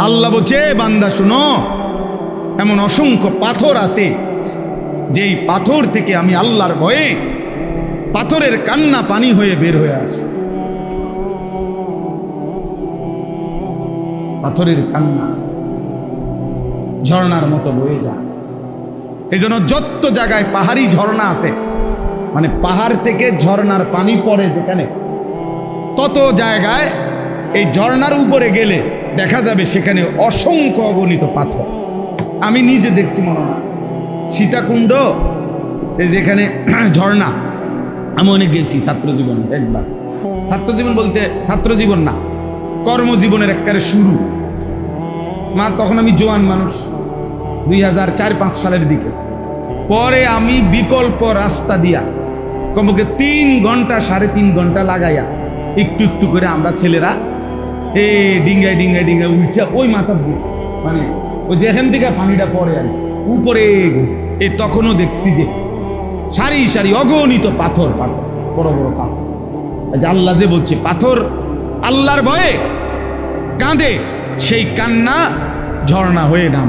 আল্লাহ বলছে, বান্দা শুনো, এমন অসংখ্য পাথর আছে যেই পাথর থেকে আমি আল্লাহর ভয়ে পাথরের কান্না পানি হয়ে বের হয়ে আসে। পাথরের কান্না ঝর্ণার মতো বয়ে যায়। এই জন্য যত জায়গায় পাহাড়ি ঝর্ণা আছে, মানে পাহাড় থেকে ঝর্ণার পানি পড়ে যেখানে, তত জায়গায় এই ঝর্ণার উপরে গেলে দেখা যাবে সেখানে অসংখ্য অগণিত পাথর। আমি নিজে দেখছি, মনে হয় সীতাকুণ্ড, এই যেখানে ঝর্ণা, আমি অনেক গেছি ছাত্রজীবন, একবার। ছাত্রজীবন বলতে ছাত্রজীবন না, কর্মজীবনের একেবারে শুরু। তখন আমি জোয়ান মানুষ, 2004-05 সালের দিকে। পরে আমি বিকল্প রাস্তা দিয়া কমপক্ষে 3 ঘন্টা 3.5 ঘন্টা লাগাইয়া একটু একটু করে আমরা ছেলেরা ডিঙ্গায় ডিঙ্গায় ডিঙ্গায় উঠে ওই মাথার গেছি, মানে ওই যেখান থেকে পানিটা পড়ে আর উপরে গেছে। তখনও দেখছি যে সারি সারি অগণিত পাথর, পাথর, বড় বড় পাথর। আল্লাহ যে বলছে পাথর আল্লাহর ভয়ে কাঁদে, সেই কান্না ঝর্ণা হয়ে নাম।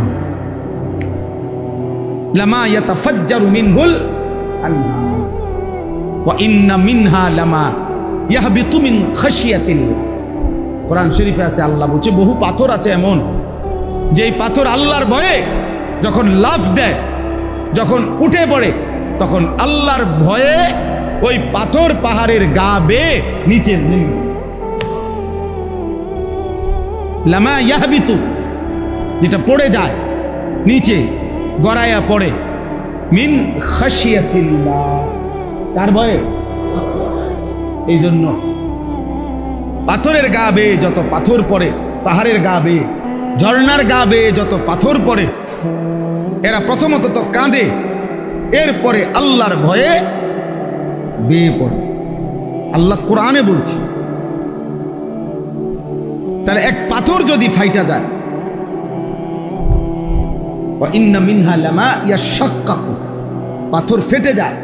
লামা ইয়াতাফাজ্জারু মিনহুল আনহার ওয়া ইন্না মিনহা লামা ইয়াহবিতু মিন খাশিয়াতিল্লাহ। কোরআন শরীফে আছে, আল্লাহ বলছে বহু পাথর আছে এমন, যেই পাথর আল্লাহর ভয়ে যখন লাফ দেয়, যখন উঠে পড়ে, তখন আল্লাহর ভয়ে ওই পাথর পাহাড়ের গা বেয়ে নিচে নেমে। লামা ইয়াহবিতু, যেটা পড়ে যায় নিচে, গড়াইয়া পড়ে, মিন খাশিয়াতিল্লাহ, কার ভয়ে? এই জন্য পাথরের গা বেয়ে যত পাথর পড়ে, পাহাড়ের গা বেয়ে, ঝর্ণার গা বেয়ে যত পাথর পড়ে, এরা প্রথমত তো কাঁদে, এরপরে আল্লাহর ভয়ে বেয়ে পড়ে। আল্লাহ কোরআনে বলছে, তাহলে এক পাথর যদি ফাইটা যায়, ওয়া ইন্না মিনহা লামা ইয়াশাক্কাকু, পাথর ফেটে যায়,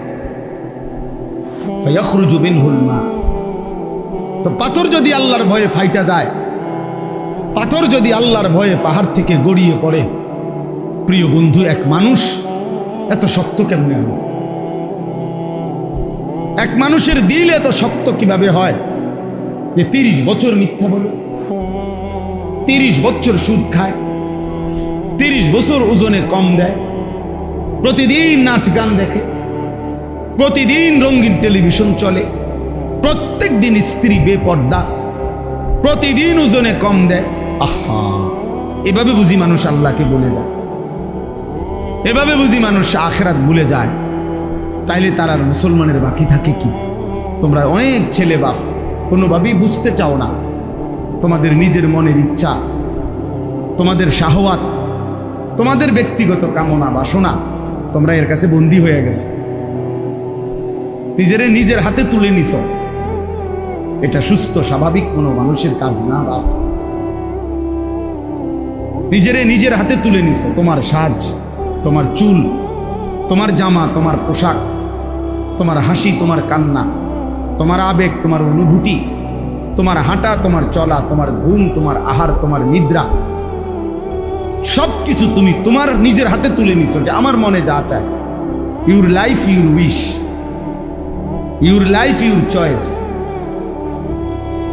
ফায়াখরুজু মিনহুল মা। তো পাথর যদি আল্লাহর ভয়ে ফাইটা যায়, পাথর যদি আল্লাহর ভয়ে পাহাড় থেকে গড়িয়ে পড়ে, প্রিয় বন্ধু, এক মানুষ এত শক্ত কেমনে হয়? এক মানুষের দিল এত শক্ত কিভাবে হয় যে 30 বছর মিথ্যা বলে, 30 বছর সুদ খায়, 30 বছর ওজনে কম দেয়, প্রতিদিন নাচ গান দেখে, প্রতিদিন রঙিন টেলিভিশন চলে, প্রত্যেক দিন স্ত্রী বেপর্দা, প্রতিদিন ওজনে কম দেয়। আহা, এভাবে বুঝি মানুষ আল্লাহকে ভুলে যায়, এভাবে বুঝি মানুষ আখিরাত ভুলে যায়। তাইলে তার আর মুসলমানের বাকি থাকে কি? তোমরা অনেক ছেলে বাপ কোনোভাবেই বুঝতে চাও না, তোমাদের নিজের মনের ইচ্ছা, তোমাদের শাহওয়াত, তোমাদের ব্যক্তিগত কামনা বাসনা, তোমরা এর কাছে বন্দী হয়ে গেছো, নিজের হাতে তুলে নিছ। এটা সুস্থ স্বাভাবিক কোনো মানুষের কাজ না বাপ। নিজের হাতে তুলে নিছ, তোমার সাজ, তোমার চুল, তোমার জামা, তোমার পোশাক, তোমার হাসি, তোমার কান্না, তোমার আবেগ, তোমার অনুভূতি, তোমার হাঁটা, তোমার চলা, তোমার ঘুম, তোমার আহার, তোমার নিদ্রা, সবকিছু তুমি তোমার নিজের হাতে তুলে নিছো যে আমার মনে যা চায়। Your life your wish, your life your choice,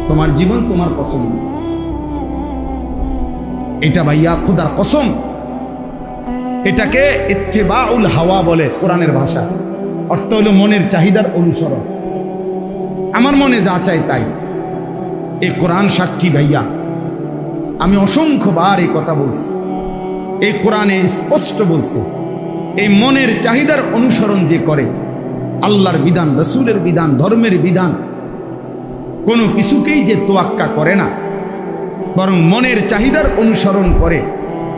তোমার জীবন তোমার পছন্দ। এটা ভাইয়া খুদার কসম, এটাকে ইত্তেবাউল হাওয়া বলে কোরআনের ভাষা। অর্থ হলো মনের চাহিদার অনুসরণ, আমার মনে যা চাই তাই। এই কোরআন সাক্ষী ভাইয়া, আমি অসংখ্যবার এই কথা বলছি, এই কোরআনে স্পষ্ট বলছে, এই মনের চাহিদার অনুসরণ যে করে, আল্লাহর বিধান, রসুলের বিধান, ধর্মের বিধান, কোনো কিছুকেই যে তোয়াক্কা করে না, বরং মনের চাহিদার অনুসরণ করে,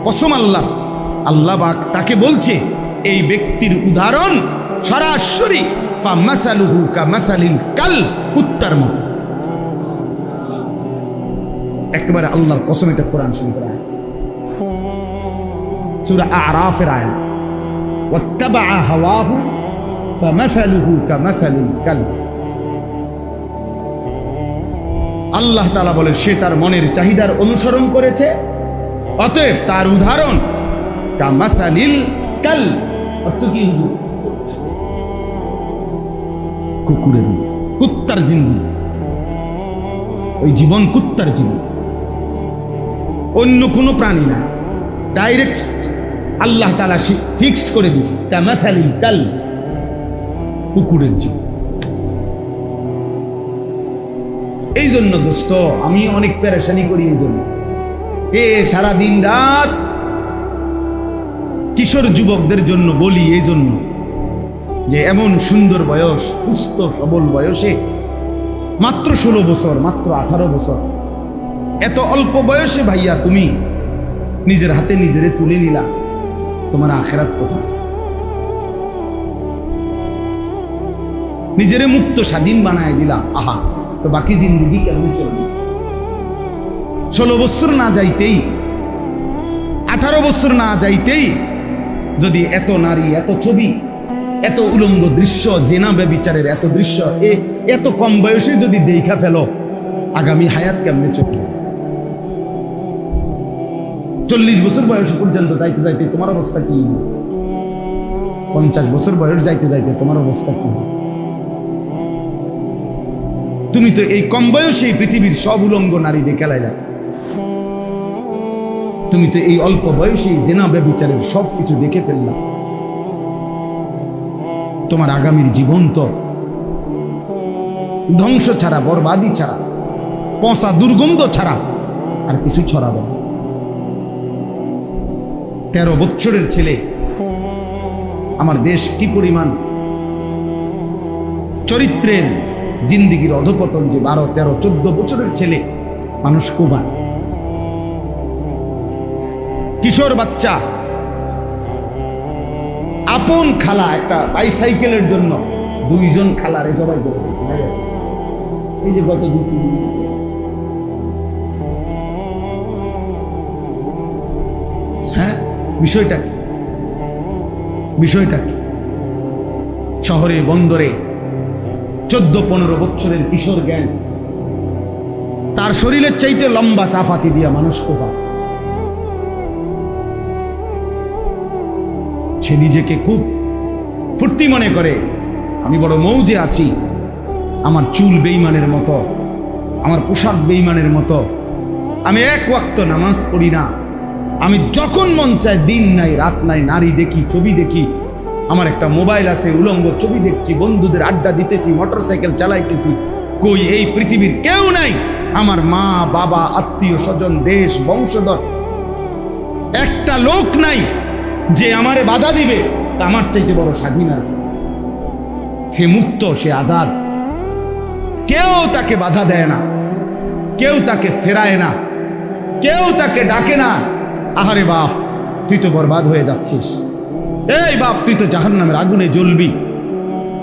কসম আল্লাহ পাক তাকে বলছে, এই ব্যক্তির উদাহরণ সরাসরি ফামাসালুহু কামাসালিল কাল, কুত্তার মতো। একেবারে আল্লাহর কসম, এটা কোরআন শরীফের আয়াত, সূরা আরাফের আয়াত। ওয়াত্তাবা হাওয়াহু ফামাসালুহু কামাসালিল কাল। আল্লাহ তাআলা বলে, সে তার মনের চাহিদার অনুসরণ করেছে, অতএব তার উদাহরণ কামাসালিল কাল, অর্থ কি? কুকুরের, কুত্তার জিন্দি, ওই জীবন কুত্তার জীবন, অন্য কোনো প্রাণী না। ডাইরেক্ট আল্লাহ তাআলা ফিক্সড করে দিস, কামাসালিল কাল, কুকুরের জীবন। এই জন্য দোস্ত আমি অনেক পেরেশানি করি এই জন্য, সারা দিন রাত কিশোর যুবকদের জন্য বলি এই জন্য যে এমন সুন্দর বয়স, সুস্থ সবল বয়সে, মাত্র 16 বছর, মাত্র 18 বছর, এত অল্প বয়সে ভাইয়া তুমি নিজের হাতে নিজেরে তুলে নিলা, তোমার আখিরাত কোথায়? নিজেরে মুক্ত স্বাধীন বানায় দিলা, আহা, তো বাকি জিন্দগি কেমন চলবে? 16 বছর না যাইতেই, 18 বছর না যাইতেই যদি এত নারী, এত ছবি, এত উলঙ্গ দৃশ্য, জেনা ব্যভিচারের এত দৃশ্য এত কম বয়সে যদি দেখা ফেলো, আগামী হায়াত কেমনে চলবে? 40 বছর বয়স পর্যন্ত যাইতে যাইতে তোমার অবস্থা কি? 50 বছর বয়স যাইতে যাইতে তোমার অবস্থা কি? তুমি তো এই কম বয়সে পৃথিবীর সব উলঙ্গ নারী দেখে লাইলা, তুমি তো এই অল্প বয়সে জেনা ব্যভিচারের সব কিছু দেখে ফেললা। তোমার আগামীর জীবন তো ধ্বংস ছাড়া, বরবাদি ছাড়া, পচা দুর্গন্ধ ছাড়া আর কিছু ছড়াবে না। 13 বছরের ছেলে, আমার দেশ কি পরিমাণ চরিত্রের জিন্দিগির অধপতন, যে 12, 13, 14 বছরের ছেলে মানুষ কোবায়। কিশোর বাচ্চা, আপন খালা একটা বাইসাইকেলের জন্য 2 জন খালারে জবাই করে দিয়েছে। এই যে গত 2-3 দিন, হ্যাঁ, বিষয়টা কি? বিষয়টা কি? শহরে বন্দরে 14-15 বছরের কিশোর জ্ঞান, তার শরীরের চাইতে লম্বা চাফাতি দিয়া মানুষ কোপা। সে নিজেকে খুব ফুর্তি মনে করে, আমি বড় মৌজে আছি, আমার চুল বেঈমানের মতো, আমার পোশাক বেঈমানের মতো, আমি 1 ওয়াক্ত নামাজ পড়ি না, আমি যখন মন চায় দিন নাই রাত নাই নারী দেখি, ছবি দেখি, আমার একটা মোবাইল আছে, উলঙ্গ ছবি দেখছি, বন্ধুদের আড্ডা দিতেছি, মোটরসাইকেল চালাইতেছি। কই এই পৃথিবীর কেউ নাই, আমার মা বাবা, আত্মীয় স্বজন, দেশ, বংশধর, একটা লোক নাই যে আমারে বাধা দিবে। আমার চাইতে বড় স্বাধীন আর সে মুক্ত, সে আজাদ, কেউ তাকে বাধা দেয় না, কেউ তাকে ফেরায় না, কেউ তাকে ডাকে না, আহারে বাপ তুই তো বরবাদ হয়ে যাচ্ছিস, এই বাপ তুই তো জাহান্নামের আগুনে জ্বলবি,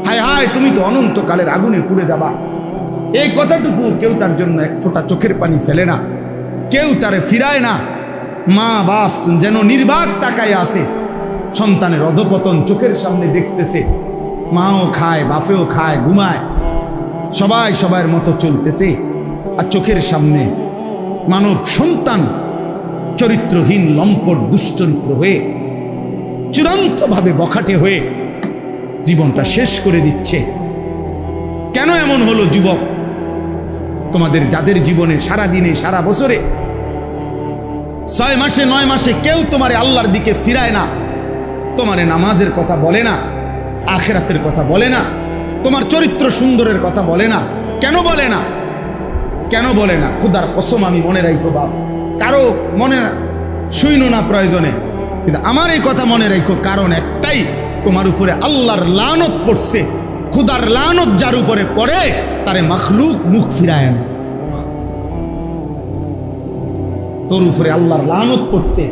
হায় হায় তুমি তো অনন্তকালের আগুনে পুড়ে যাবা। এই কথাটুকু কেউ তার জন্য 1 ফোঁটা চোখের পানি ফেলে না, কেউ তারে ফিরায় না। মা বাপ যেন নির্বাক তাকায় আছে, সন্তানের অধপতন চোখের সামনে দেখতেছে, মাও খায়, বাপেও খায়, ঘুমায়, সবাই সবার মতো চলতেছে, আর চোখের সামনে মানব সন্তান চরিত্রহীন, লম্পট, দুশ্চরিত্র হয়ে, চূড়ান্তভাবে বখাটে হয়ে জীবনটা শেষ করে দিচ্ছে। কেন এমন হলো যুবক? তোমাদের যাদের জীবনে সারা দিনে, সারা বছরে, 6 মাসে 9 মাসে কেউ তোমারে আল্লাহর দিকে ফিরায় না, তোমারে নামাজের কথা বলে না, আখিরাতের কথা বলে না, তোমার চরিত্র সুন্দরের কথা বলে না। কেন বলে না? কেন বলে না? খোদার কসম আমি মনে রাখবো বাপ, কারো মনে শুইনো না প্রয়োজনে, কিন্তু আমার এই কথা মনে রাখো, কারণ একটাই, তোমার উপরে আল্লাহর লানত পড়ছে। খোদার লানত যার উপরে পড়ে তারে মাখলুক মুখ ফিরায় না। তোর উপরে আল্লাহর লানত পড়ছে,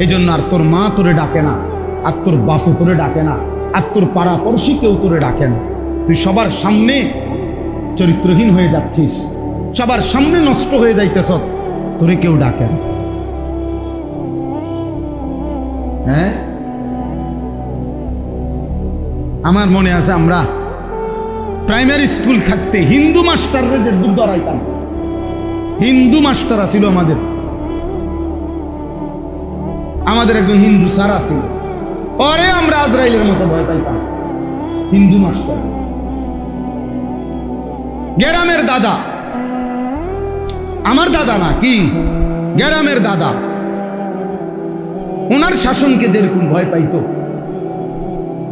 এই জন্য আর তোর মা তোরে ডাকে না, আর তোর বাপু তোরে ডাকে না, আর তোর পাড়া পড়শি কেউ তোরে ডাকে না। তুই সবার সামনে চরিত্রহীন হয়ে যাচ্ছিস, সবার সামনে নষ্ট হয়ে যাইতেছ, তোরে কেউ ডাকে না। হ্যাঁ, আমার মনে আছে আমরা প্রাইমারি স্কুল থাকতে হিন্দু মাস্টাররা যে দুধ ধরাইতাম, হিন্দু মাস্টার ছিল আমাদের, আমাদের একজন হিন্দু স্যার ছিল, পরে আমরা আজরাইলের মতো ভয় পাইতাম। হিন্দু মাস্টার, গ্রামের দাদা, আমার দাদা না, কি গ্রামের দাদা, ওনার শাসনকে যেরকম ভয় পাইতো,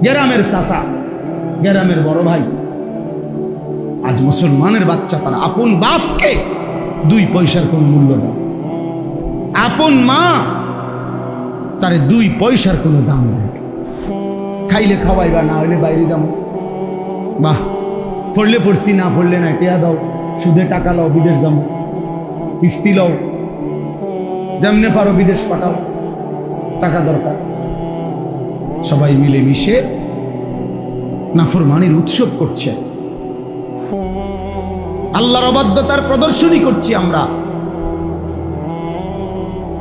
গ্রামের চাচা, গ্রামের বড় ভাই, আজ মুসলমানের বাচ্চা তার আপন বাপকে 2 পয়সার কোন মূল্য দেয়, আপন মা তারে 2 পয়সার কোনো দাম নেই। খাইলে খাওয়াইবা, না হইলে বাইরে যাবো, বাহ পড়লে পড়ছি, না পড়লে না, টেয়া দাও, সুদে টাকা লাও, বিদেশ যাবো, কিস্তি লাও, যেমনে পারো বিদেশ পাঠাও, টাকা দরকার। সবাই মিলে মিশে নাফরমানির উৎসব করছে, আল্লাহর অবাধ্যতার প্রদর্শনী করছি আমরা।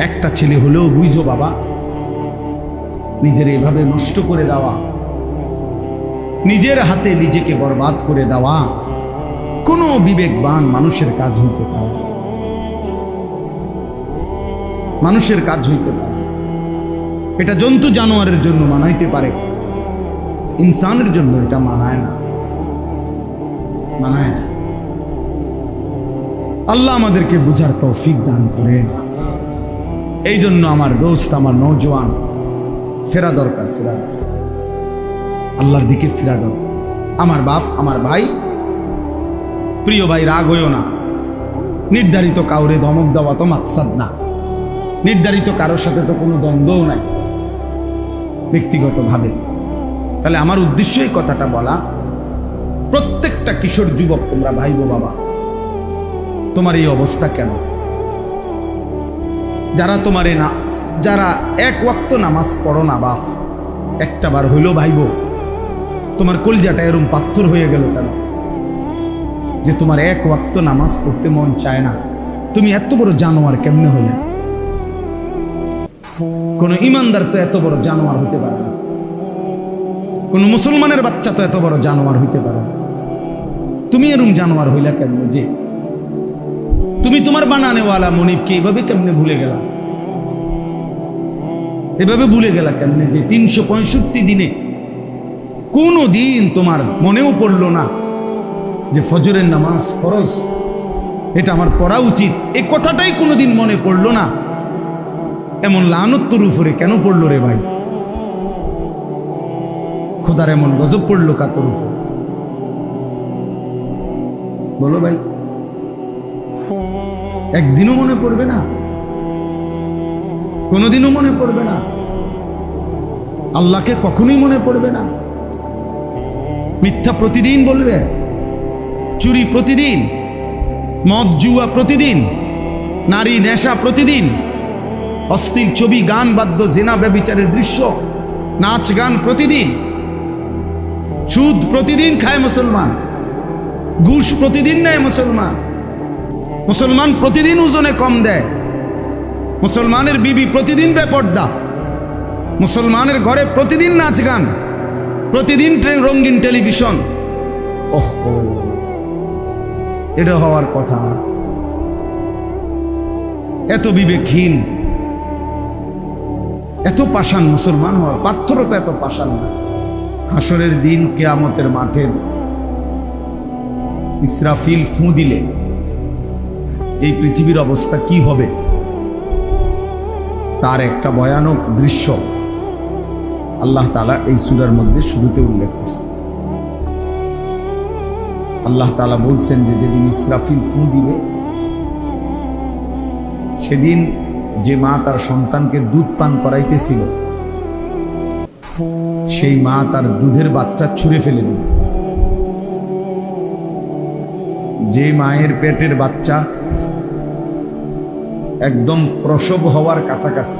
একটা ছেলে হলেও বুঝো বাবা, নিজের এভাবে নষ্ট করে দেওয়া, নিজের হাতে নিজেকে বরবাদ করে দেওয়া কোনো বিবেকবান মানুষের কাজ হইতে পারে, মানুষের কাজ হইতে পারে। এটা জন্তু জানোয়ারের জন্য মানাইতে পারে, ইনসানের জন্য এটা মানায় না, মানায় না। আল্লাহ আমাদেরকে বুঝার তৌফিক দান করেন। এই জন্য আমার দোস্ত, আমার নওজোয়ান, ফেরা দরকার, ফেরা আল্লাহর দিকে ফেরা দরকার। আমার বাপ, আমার ভাই, প্রিয় ভাই, রাগ হইও না। নির্ধারিত কাউরে ধমক দেওয়া তো মাকসাদ না, নির্ধারিত কারোর সাথে তো কোনো দ্বন্দ্বও নাই ব্যক্তিগতভাবে। তাহলে আমার উদ্দেশ্য এই কথাটা বলা, প্রত্যেকটা কিশোর যুবক তোমরা ভাইবো বাবা, তোমার এই অবস্থা কেন? যারা তোমারে না, যারা 1 ওয়াক্ত নামাজ পড়ো না বাপ, একটা বার হইলো ভাইবো, তোমার কলজাটা এরকম পাথর হয়ে গেল কেন যে তোমার 1 ওয়াক্ত নামাজ পড়তে মন চায় না? তুমি এত বড় জানোয়ার কেমনে হইলে? কোন ইমানদার তো এত বড় জানোয়ার হইতে পারে না, কোন মুসলমানের বাচ্চা তো এত বড় জানোয়ার হইতে পারে না। তুমি এরকম জানোয়ার হইলা কেমনে যে তুমি তোমার বানানেওয়ালা মনিবকে এইভাবে কেমনে ভুলে গেলা? এভাবে ভুলে গেলা কেমনে যে 365 দিনে কোনো দিন তোমার মনেও পড়লো না যে ফজরের নামাজ ফরজ, এটা আমার পড়া উচিত, এই কথাটাই কোনোদিন মনে পড়লো না? এমন লানত তোর উপরে কেন পড়লো রে ভাই? খোদার এমন গজব পড়লো কা তোর উপর? বলো ভাই, একদিনও মনে পড়বে না? কোনোদিনও মনে পড়বে না? আল্লাহকে কখনোই মনে পড়বে না? মিথ্যা প্রতিদিন বলবে, চুরি প্রতিদিন, মদ জুয়া প্রতিদিন, নারী নেশা প্রতিদিন, অশ্লীল ছবি, গান, বাদ্য, জেনা, ব্যভিচারের দৃশ্য, নাচ গান প্রতিদিন, সুদ প্রতিদিন খায় মুসলমান, ঘুষ প্রতিদিন নেয় মুসলমান, মুসলমান প্রতিদিন ওজনে কম দেয়, মুসলমানের বিবি প্রতিদিন বেপর্দা, মুসলমানের ঘরে প্রতিদিন নাচ গান, প্রতিদিন রঙিন টেলিভিশন। ওহো, এটা হওয়ার কথা না। এত বিবেকহীন, এত পাষাণ মুসলমান হওয়ার পাথরতা এত পাষাণ না। হাসরের দিন কিয়ামতের মাঠে ইসরাফিল ফু দিলে এই পৃথিবীর অবস্থা কি হবে তার একটা ভয়ানক দৃশ্য আল্লাহ তাআলা এই সূরার মধ্যে শুরুতে উল্লেখ করছে। আল্লাহ তাআলা বলছেন যে যেদিন ইসরাফিল ফু দিবে সেদিন যে মা তার সন্তানকে দুধ পান করাইতেছিল সেই মা তার দুধের বাচ্চা ছুঁড়ে ফেলে দিল। যে মায়ের পেটের বাচ্চা একদম প্রসব হওয়ার কাছাকাছি,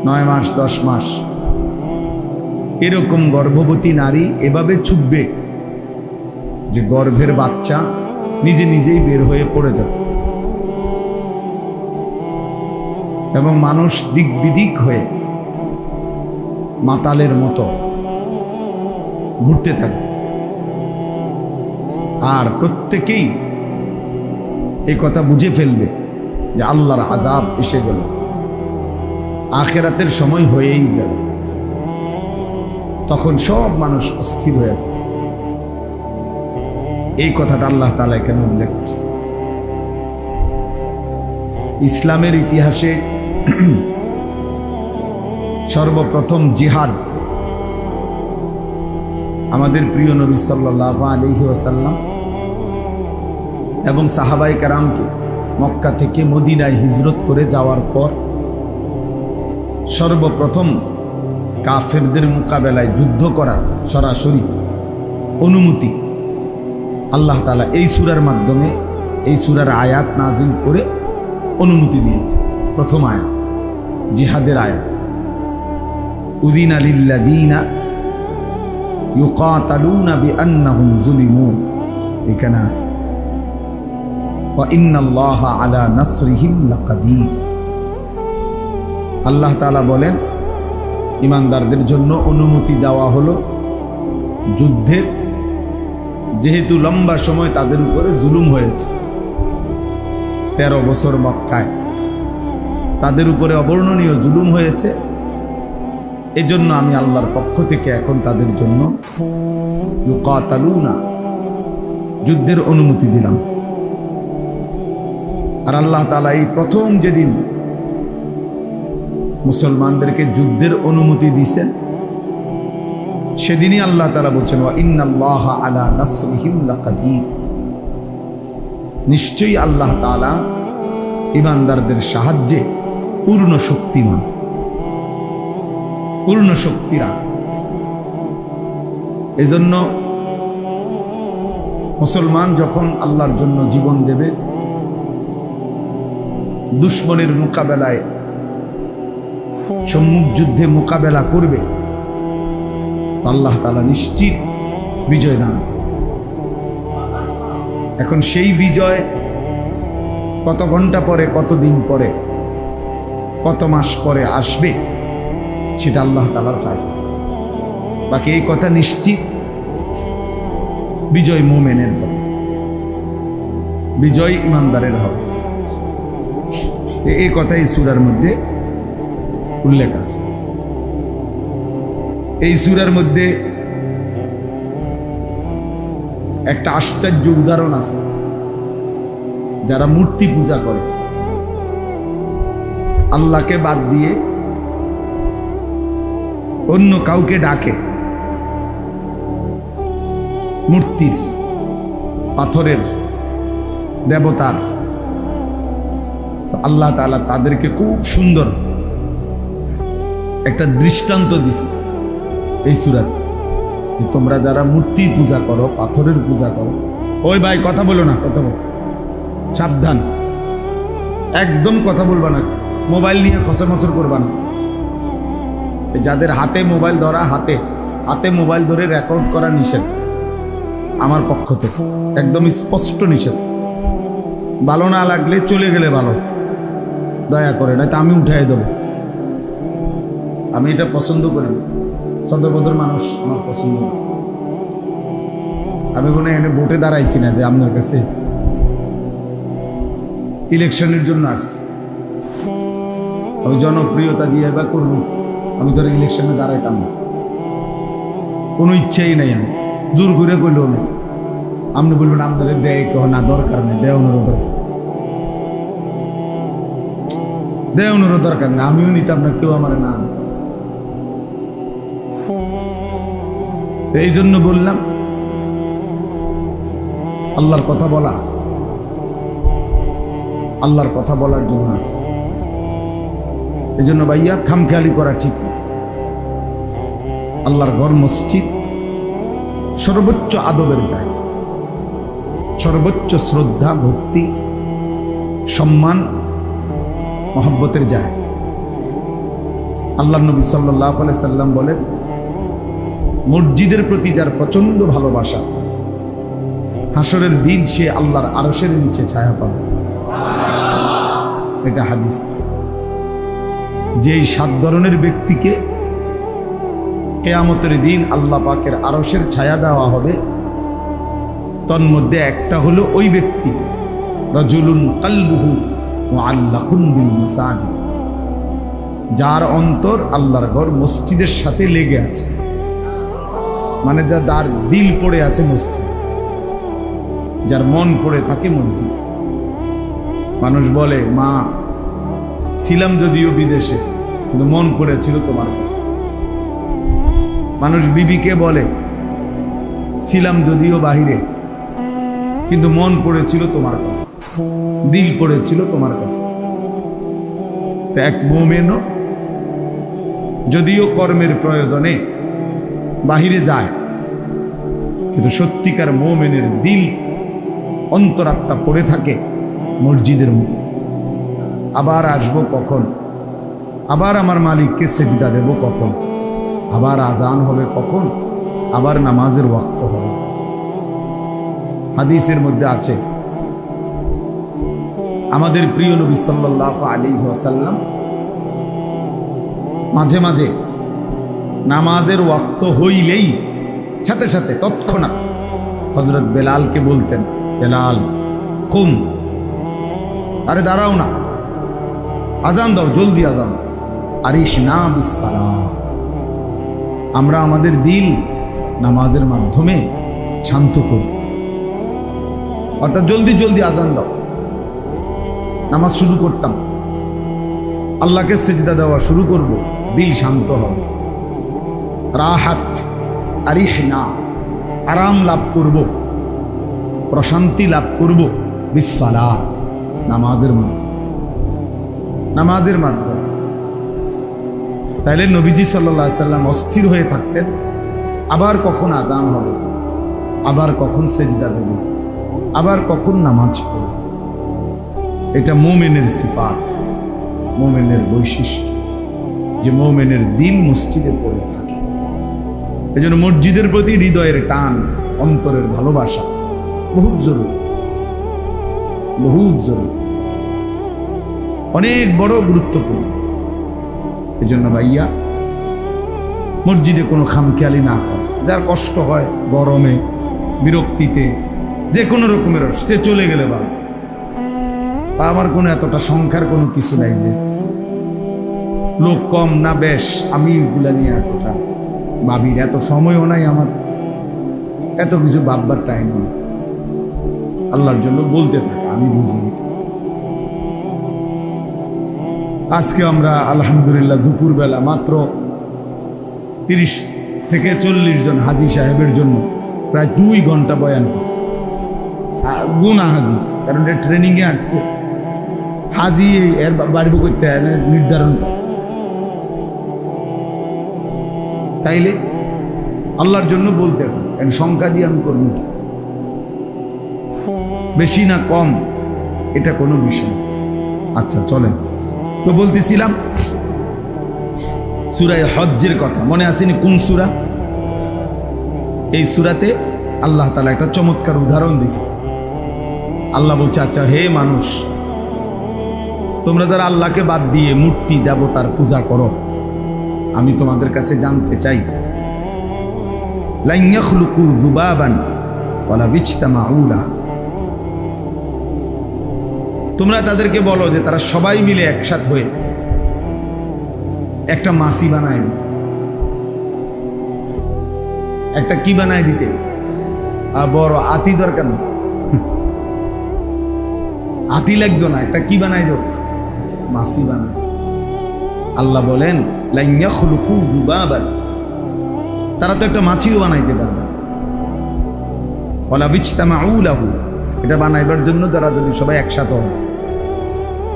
9 মাস 10 মাস, এরকম গর্ভবতী নারী এভাবে ছুটবে যে গর্ভের বাচ্চা নিজে নিজেই বের হয়ে পড়ে যাবে এবং মানুষ দিক বিদিক হয়ে মাতালের মতো ঘুরতে থাকবে। আর প্রত্যেকেই এই কথা বুঝে ফেলবে যে আল্লাহর আযাব এসে গেল। আখিরাতের সময় হয়েই গেল, তখন সব মানুষ অস্থির হয়ে যাবে। এই কথাটা আল্লাহ তাআলা এখানে উল্লেখ করছে। ইসলামের ইতিহাসে সর্বপ্রথম জিহাদ আমাদের প্রিয় নবী সাল্লাল্লাহু আলাইহি ওয়াসাল্লাম এবং সাহাবায়ে কেরামকে মক্কা থেকে মদিনায় হিজরত করে যাওয়ার পর সর্বপ্রথম কাফেরদের মোকাবেলায় যুদ্ধ করার সরাসরি অনুমতি আল্লাহ তাআলা এই সূরার মাধ্যমে, এই সূরার আয়াত নাজিল করে অনুমতি দিয়েছে। প্রথম আয়াত জিহাদের আয়াত, উযিনা লিল্লাযীনা ইউকাতালুনা বিআন্নাহুম যুলিমু, এখানে আছে ওয়া ইন্নাল্লাহা আলা নাসরিহিম লাকাদির। আল্লাহ তাআলা বলেন ঈমানদারদের জন্য অনুমতি দেওয়া হলো যুদ্ধের, যেহেতু লম্বা সময় তাদের উপরে জুলুম হয়েছে। 13 বছর মক্কায় তাদের উপরে অবর্ণনীয় জুলুম হয়েছে। এজন্য আমি আল্লাহর পক্ষ থেকে এখন তাদের জন্য ইউকাতালুনা, যুদ্ধের অনুমতি দিলাম। আর আল্লাহ তাআলা এই প্রথম যেদিন মুসলমানদেরকে যুদ্ধের অনুমতি দিয়েছেন, সেদিনই আল্লাহ তাআলা বলছেন ওয়া ইন্নাল্লাহা আলা নাসরিহিম লাকাদির, নিশ্চয়ই আল্লাহ তাআলা ঈমানদারদের সাহায্যে পূর্ণ শক্তিমান, পূর্ণ শক্তিরা। এজন্য মুসলমান যখন আল্লাহর জন্য জীবন দেবে, দুশমনের মোকাবেলায় সম্মুখ যুদ্ধে মোকাবেলা করবে, আল্লাহ তাআলা নিশ্চিত বিজয় দান। এখন সেই বিজয় কত ঘন্টা পরে, কত দিন পরে, কত মাস পরে আসবে, সেটা আল্লাহ তাআলার ফয়সালা। বাকি এই কথা নিশ্চিত বিজয় মুমিনের হবে, বিজয় ঈমানদারের হবে। এই কথাই সূরার মধ্যে উল্লেখ আছে। এই সূরার মধ্যে একটা আশ্চর্য উদাহরণ আছে। যারা মূর্তি পূজা করে, আল্লাহকে বাদ দিয়ে অন্য কাউকে ডাকে, মূর্তির, পাথরের, দেবতার, তো আল্লাহ তাআলা তাদেরকে খুব সুন্দর একটা দৃষ্টান্ত দিছে এই সূরাতে, যে তোমরা যারা মূর্তি পূজা করো, পাথরের পূজা করো, ওই ভাই কথা বলো না, কথা বলো, সাবধান, একদম কথা বলবা না, মোবাইল নিয়ে খসরমসর করবা না। যাদের হাতে মোবাইল ধরা, হাতে মোবাইল ধরে রেকর্ড করা নিষেধ আমার পক্ষ থেকে, একদম স্পষ্ট নিষেধ। ভালো না লাগলে চলে গেলে ভালো, দয়া করে, না তো আমি উঠাই দেবো। আমি এটা পছন্দ করি না, সদবদর মানুষ আমার পছন্দ না। আমি কোনো এখানে ভোটে দাঁড়াইছি না যে আপনার কাছে ইলেকশনের জন্য আসছি, আমি জনপ্রিয়তা দিয়ে বা করবো, আমি ধর ইলেকশনে দাঁড়াইতাম না, কোনো ইচ্ছাই নাই। আমি জোর করে কইলেও না, আপনি বলবেন আপনাদের দেয় কেউ না, দরকার নেই, দেওয়ানোরও দরকার, দেওয়ানোরও দরকার না, আমিও নিতাম না, কেউ আমার না। এই জন্য বললাম আল্লাহর কথা বলা, আল্লাহর কথা বলার জন্য আসছে। এই জন্য ভাইয়া খামখেয়ালি করা ঠিক না। আল্লাহর ঘর মসজিদ সর্বোচ্চ আদবের জায়গা, সর্বোচ্চ শ্রদ্ধা, ভক্তি, সম্মান, মহব্বতের জায়গা। আল্লাহ নবী সাল্লাল্লাহু আলাইহি সাল্লাম বলেন, মসজিদের প্রতি যার প্রচন্ড ভালোবাসা, হাসরের দিন সে আল্লাহর আরশের নিচে ছায়া পাবে। এটা হাদিস। যেই 7 ধরনের ব্যক্তিকে কিয়ামতের দিন আল্লাহ পাকের আরশের ছায়া দেওয়া হবে, তন্মধ্যে একটা হলো ওই ব্যক্তি, রাজুলুন কলবুহু মুআল্লাকুন বিল মাসাজিদ, যার অন্তর আল্লাহর ঘর মসজিদের সাথে লেগে আছে, মানে যার দিল পড়ে আছে মসজিদ, যার মন পড়ে থাকে মসজিদ। মানুষ বলে, মা ছিলাম যদিও বিদেশে কিন্তু মন পড়েছিল তোমার কাছে। মানুষ বিবিকে বলে, ছিলাম যদিও বাহিরে কিন্তু মন পড়েছিল তোমার কাছে, দিল পড়েছিল তোমার কাছে। তো এক মুমিনও যদিও কর্মের প্রয়োজনে বাহিরে যায়, কিন্তু সত্যিকার মুমিনের দিল অন্তরাত্মা পড়ে থাকে মসজিদের মধ্যে। আবার আসবো কখন, আবার আমার মালিককে সেজদা দেব কখন, আবার আজান হবে কখন, আবার নামাজের ওয়াক্ত হবে। হাদিসের মধ্যে আছে, আমাদের প্রিয় নবী সাল্লাল্লাহু আলাইহি ওয়াসাল্লাম মাঝে মাঝে নামাজের ওয়াক্ত হইলেই সাথে সাথে তৎক্ষণাৎ হযরত বেলালকে বলতেন, বেলাল কুম, আরে দাঁড়াও না, আজান দাও, জলদি আজান। আরিহনা বিসসালাহ, আমরা আমাদের দিল নামাজের মাধ্যমে শান্ত করি, অর্থাৎ জলদি জলদি আজান দাও। নামাজ শুরু করতাম, আল্লাহকে সিজদা দেওয়া শুরু করব, দিল শান্ত হবে। রাহাত, আরিহনা, আরাম লাভ করব, প্রশান্তি লাভ করব বিসসালাত, নামাজের মাধ্যমে, নামাজের মাধ্যমে। তাইলে নবীজি সাল্লাল্লাহু আলাইহি সাল্লাম অস্থির হয়ে থাকতেন, আবার কখন আজান হবে, আবার কখন সিজদা দেব, আবার কখন নামাজ পড়ব। এটা মুমিনের সিফাত, মুমিনের বৈশিষ্ট্য, যে মুমিনের দিল মসজিদে পড়ে থাকে। এজন্য মসজিদের প্রতি হৃদয়ের টান, অন্তরের ভালোবাসা বহুত জরুরি, বহুত জরুরি, অনেক বড় গুরুত্বপূর্ণ। এজন্য ভাইয়া মসজিদে কোনো খামখেয়ালি না করে। যার কষ্ট হয় গরমে, বিরক্তিতে, যে কোনো রকমের, সে চলে গেলে বা আমার কোনো এতটা সংখ্যার কোনো কিছু নাই, যে লোক কম না বেশ, আমি এগুলা নিয়ে এতটা ভাবির, এত সময়ও নাই আমার, এত কিছু ভাববার টাইম নেই। আল্লাহর জন্য বলতে থাকে, আমি বুঝি। আজকে আমরা আলহামদুলিল্লাহ দুপুরবেলা মাত্র 30 থেকে 40 জন হাজি সাহেবের জন্য প্রায় 2 ঘন্টা বয়ান করছি। গুনা হাজি, কারণ এটা ট্রেনিংয়ে আসছে। হাজি এর বাড়ি করতে হয় না, নির্ধারণ করে। তাইলে আল্লাহর জন্য বলতে হয়, কারণ সংখ্যা দিয়ে আমি করবো কি, বেশি না কম এটা কোনো বিষয়। আচ্ছা চলেন, তো বলতেছিলাম সূরা হজ্জের কথা, মনে আসেনি কোন সূরা? এই সূরাতে আল্লাহ তাআলা একটা চমৎকার উদাহরণ দিয়েছে। আল্লাহ বলছে, আচ্ছা হে মানুষ, তোমরা যারা আল্লাহকে বাদ দিয়ে মূর্তি দেবতার পূজা করো, আমি তোমাদের কাছে জানতে চাই, লান ইয়াখলুকু যুবাবান ওয়ালা বিজতামাউ লা, তোমরা তাদেরকে বলো যে তারা সবাই মিলে একসাথে হয়ে একটা মাছি বানায় দিতে, একটা কি বানায় দিতে, বড় আতি দরকার না, আতি লাগতো না, একটা কি বানাই দাও, মাছি বানায়। আল্লাহ বলেন লান ইয়াখলুকু যুবাবান, তারা তো একটা মাছিও বানাইতে পারবে। ওয়ালা বিজতামাউ লাহু, এটা বানাইবার জন্য তারা যদি সবাই একসাথে হয়,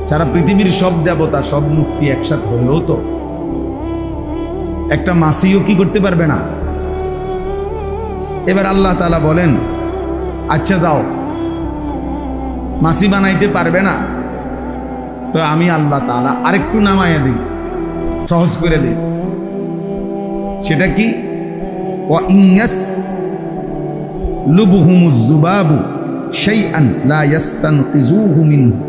সারা পৃথিবীর সব দেবতা, সব মূর্তি একসাথে হলেও তো একটা মাছিও কি করতে পারবে না। এবার আল্লাহ তাআলা বলেন, আচ্ছা যাও, মাছি বানাইতে পারবে না, তো আমি আল্লাহ তাআলা আরেকটু নামাইয়া দিই, সহজ করে দিই। সেটা কি? ওয়া ইন্নাস লুবহুমুজ যুবাবু শাইআন লা ইয়াস্তানকিযুহু মিনহু।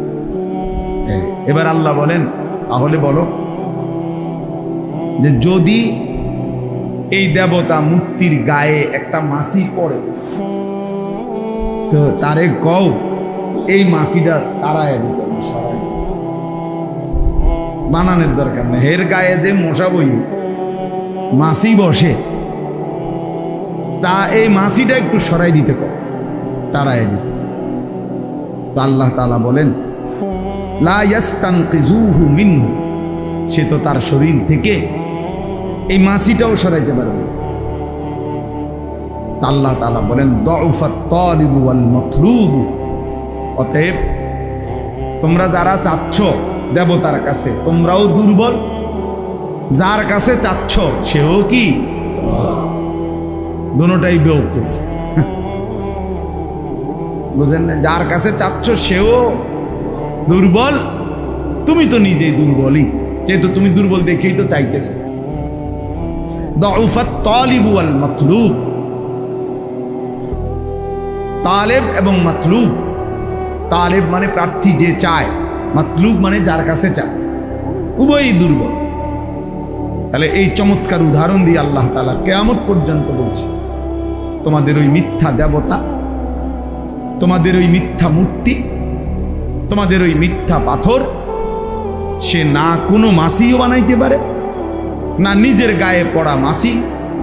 এবার আল্লাহ বলেন, তাহলে বলো যে যদি এই দেবতা মূর্তির গায়ে একটা মাছি পড়ে, তো তারে কও এই মাছিটা তাড়ায় দিতে, বানানোর দরকার নেই। এর গায়ে যে মশা বই মাছি বসে, তা এই মাছিটা একটু সরাই দিতে কর, তাড়াই দিতে। তো আল্লাহ তাআলা বলেন লা ইয়াস্তানকিজুহু মিনহু, সে তো তার শরীর থেকে এই মাছিটাও সরাইতে পারবে। আল্লাহ তাআলা বলেন দুফাত তালিবু ওয়াল মাতলুবু, অতএব তোমরা যারা চাচ্ছ দেবতার কাছে, তোমরাও দুর্বল, যার কাছে চাচ্ছ সেও কি দুটোটাই বেওকুফ। বুঝেন না? যার কাছে চাচ্ছ সেও দুর্বল, তুমি তো নিজেই দুর্বলই, যেহেতু তুমি দুর্বল দেখেই তো চাইতেছ। দুফাত তালিবু ওয়াল মাতলুব, তালেব এবং মাতলুব। তালেব মানে প্রার্থী, যে চায়, মাতলুব মানে যার কাছে চায়, উভয়ই দুর্বল। তাহলে এই চমৎকার উদাহরণ দিয়ে আল্লাহ তাআলা কিয়ামত পর্যন্ত বলছে, তোমাদের ওই মিথ্যা দেবতা, তোমাদের ওই মিথ্যা মূর্তি, তোমাদের ওই মিথ্যা পাথর, সে না কোনো মাছিও বানাইতে পারে, না নিজের গায়ে পড়া মাছি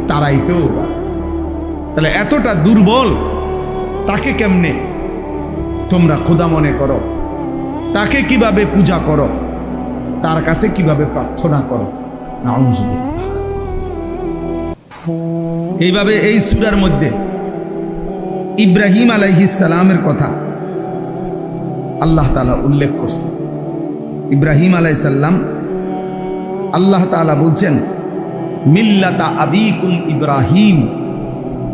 তারাইতেও পারে। তাহলে এতটা দুর্বল, তাকে কেমনে তোমরা খোদা মনে করো? তাকে কিভাবে পূজা করো? তার কাছে কিভাবে প্রার্থনা করো? নাউযুবিল্লাহ। এইভাবে এই সূরার মধ্যে ইব্রাহিম আলাইহিস সালামের কথা আল্লাহ তাআলা উল্লেখ করছে। ইব্রাহিম আলাইহিস সালাম, আল্লাহ তাআলা বলছেন মিল্লাতা আবিকুম ইব্রাহিম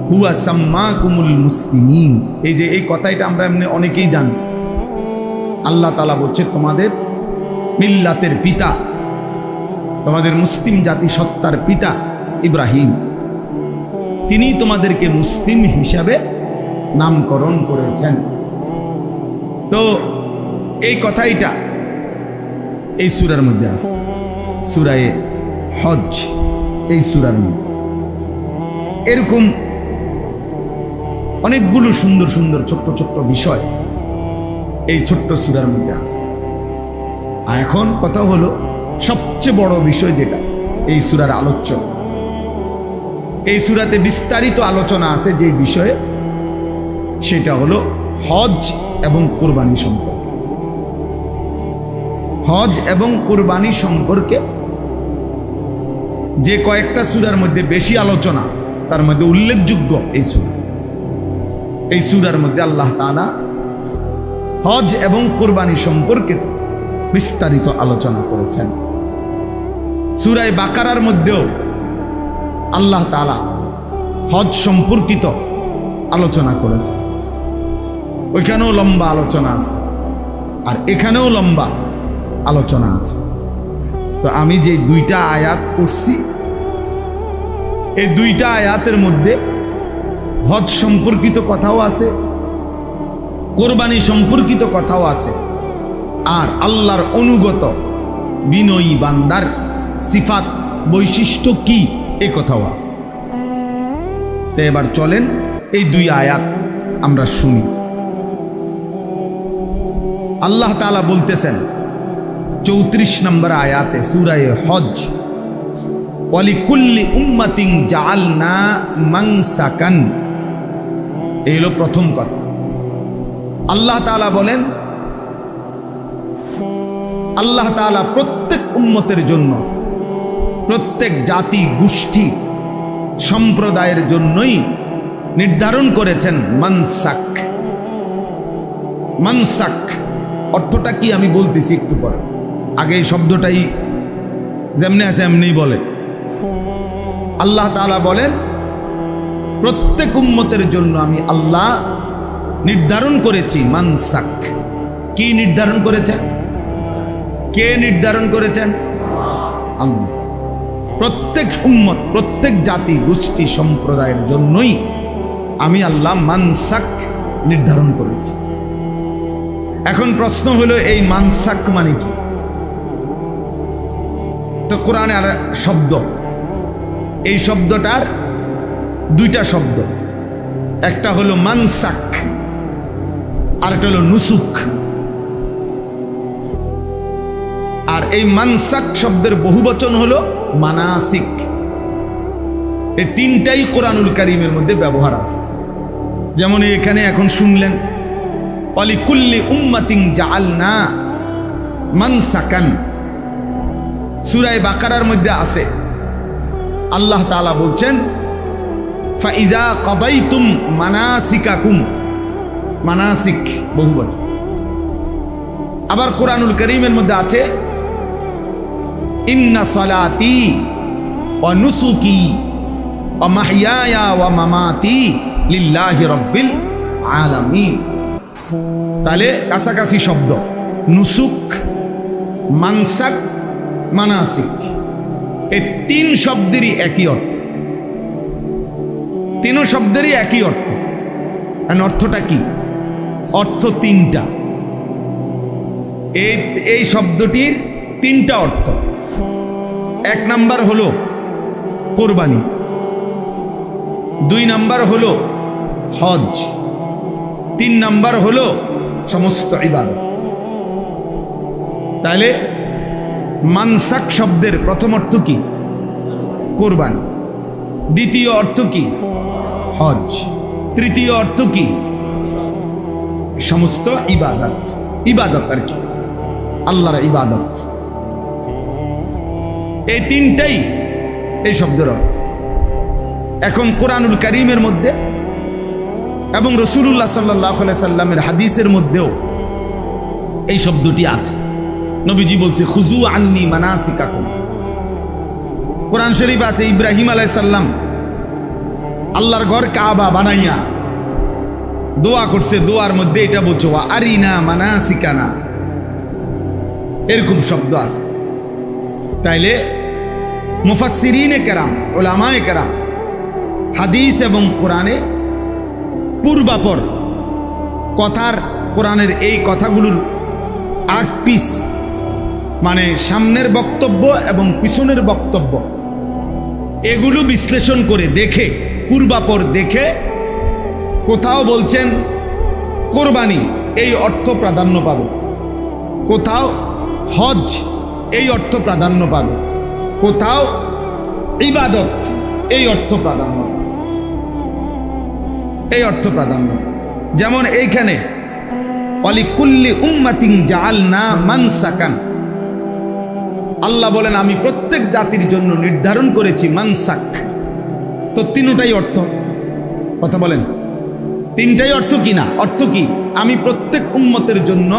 হুয়া সাম্মাকুমুল মুসলিমিন। এই যে এই কথাটা আমরা এমনি অনেকেই জানি। আল্লাহ তাআলা বলছে তোমাদের মিল্লাতের পিতা, তোমাদের মুসলিম জাতি সত্তার পিতা ইব্রাহিম, তিনি তোমাদেরকে মুসলিম হিসাবে নামকরণ করেছেন। তো এই কথাইটা এই সূরার মধ্যে আছে, সূরায়ে হজ, এই সূরার মধ্যে। এরকম অনেকগুলো সুন্দর সুন্দর ছোট্ট ছোট্ট বিষয় এই ছোট্ট সূরার মধ্যে আছে। আর এখন কথা হলো সবচেয়ে বড় বিষয় যেটা এই সূরার আলোচ্য, এই সূরাতে বিস্তারিত আলোচনা আছে যে বিষয়ে, সেটা হলো হজ এবং কুরবানি সম্পর্কে। হজ এবং কুরবানি সম্পর্কে যে কয়েকটা সূরার মধ্যে বেশি আলোচনা, তার মধ্যে উল্লেখযোগ্য এই সূরা। এই সূরার মধ্যে আল্লাহ তাআলা হজ এবং কুরবানি সম্পর্কে বিস্তারিত আলোচনা করেছেন। সূরা বাকারার মধ্যেও আল্লাহ তাআলা হজ সম্পর্কিত আলোচনা করেছেন। ওইখানেও লম্বা আলোচনা আছে, আর এখানেও লম্বা আলোচনা আছে। তো আমি যে দুইটা আয়াত পড়ছি, এই দুইটা আয়াতের মধ্যে হজ সম্পর্কিত কথাও আছে, কোরবানি সম্পর্কিত কথাও আছে, আর আল্লাহর অনুগত বিনয়ী বান্দার সিফাত বৈশিষ্ট্য কি এই কথাও আছে। তো এবার চলেন এই দুই আয়াত আমরা শুনি। আল্লাহ তাআলা বলতেছেন 34 নম্বর আয়াতে সূরায়ে হজ, ওয়ালিকুল্লি উম্মাতিন জাআলনা মানসাকান। এই হলো প্রথম কথা। আল্লাহ তাআলা বলেন, আল্লাহ তাআলা প্রত্যেক উম্মতের জন্য, প্রত্যেক জাতি গোষ্ঠী সম্প্রদায়ের জন্যই নির্ধারণ করেছেন মানসাক। মানসাক অর্থটা কি আমি বলতেছি একটু পরে, আগে এই শব্দটাই যেমনি আছে এমনি বলে। আল্লাহ তাআলা বলেন প্রত্যেক উম্মতের জন্য আমি আল্লাহ নির্ধারণ করেছি মানসাক। কি নির্ধারণ করেছেন? কে নির্ধারণ করেছেন? আল্লাহ। প্রত্যেক উম্মত, প্রত্যেক জাতি গোষ্ঠী সম্প্রদায়ের জন্যই আমি আল্লাহ মানসাক নির্ধারণ করেছি। এখন প্রশ্ন হলো এই মানসাক মানে কি? তো কোরআনে আর শব্দ, এই শব্দটার দুইটা শব্দ, একটা হলো মানসাক আর একটা হলো নুসুক। আর এই মানসাক শব্দের বহুবচন হলো মানাসিক। এই তিনটাই কোরআনুল কারীমের মধ্যে ব্যবহার আছে। যেমন এখানে এখন শুনলেন ওয়ালিকুল্লি উম্মাতিন জাআলনা মানসাকান, সূরা বাকারার মধ্যে আছে। আল্লাহ তাআলা বলছেন ফাইজা কাদাইতুম মানাসিকাকুম, মানাসিক বহুবচন। আবার কোরআনুল কারীমের মধ্যে আছে ইন্না সালাতি ওয়া নুসুকি ওয়া মাহইয়ায়া ওয়া মামাতি লিল্লাহি রাব্বিল আলামিন। তাহলে কাছাকাছি শব্দ, নুসুক, মানসাক, মানাসিক, এই তিন শব্দেরই একই অর্থ। তিন শব্দেরই একই অর্থ। অর্থটা কি? অর্থ তিনটা। এই শব্দটির তিনটা অর্থ। এক নাম্বার হলো কোরবানি, দুই নাম্বার হলো হজ, তিন নাম্বার হলো সমস্ত ইবাদত। তাহলে মানসাক শব্দের প্রথম অর্থ কি? কোরবানি। দ্বিতীয় অর্থ কি? হজ। তৃতীয় অর্থ কি? সমস্ত ইবাদত। ইবাদত আর কি, আল্লাহর ইবাদত। এই তিনটাই এই শব্দের অর্থ। এখন কোরআনুল কারীমের মধ্যে এবং রাসূলুল্লাহ সাল্লাল্লাহু আলাইহি সাল্লামের হাদিসের মধ্যেও এই শব্দটি আছে। নবীজি বলছে খুযু আন্নী মানাসিকাকুম। কোরআন শরীফ আছে ইব্রাহিম আলাইহিস সালাম আল্লাহর ঘর কাবা বানাইয়া দোয়া করছে, দোয়ার মধ্যে এটা বলছে ওয়া আরিনা মানাসিকানা, এরকম শব্দ আছে। তাইলে মুফাসসিরিনে কেরাম, উলামায়ে কেরাম হাদিস এবং কোরআনে পূর্বাপর কথার, কোরআনের এই কথাগুলোর আগ পিস মানে সামনের বক্তব্য এবং পিছনের বক্তব্য, এগুলো বিশ্লেষণ করে দেখে, পূর্বাপর দেখে কোথাও বলছেন কোরবানি এই অর্থ প্রাধান্য পাবে, কোথাও হজ এই অর্থ প্রাধান্য পাবে, কোথাও ইবাদত এই অর্থ প্রাধান্য, এই অর্থ প্রাধান্য। যেমন এইখানে ওয়ালিকুল্লি উম্মাতিন জাআলনা মানসাকান, আল্লাহ বলেন আমি প্রত্যেক জাতির জন্য নির্ধারণ করেছি মানসাক। তো তিনটাই অর্থ, কথা বলেন, তিনটাই অর্থ কি না? অর্থ কি? আমি প্রত্যেক উম্মতের জন্য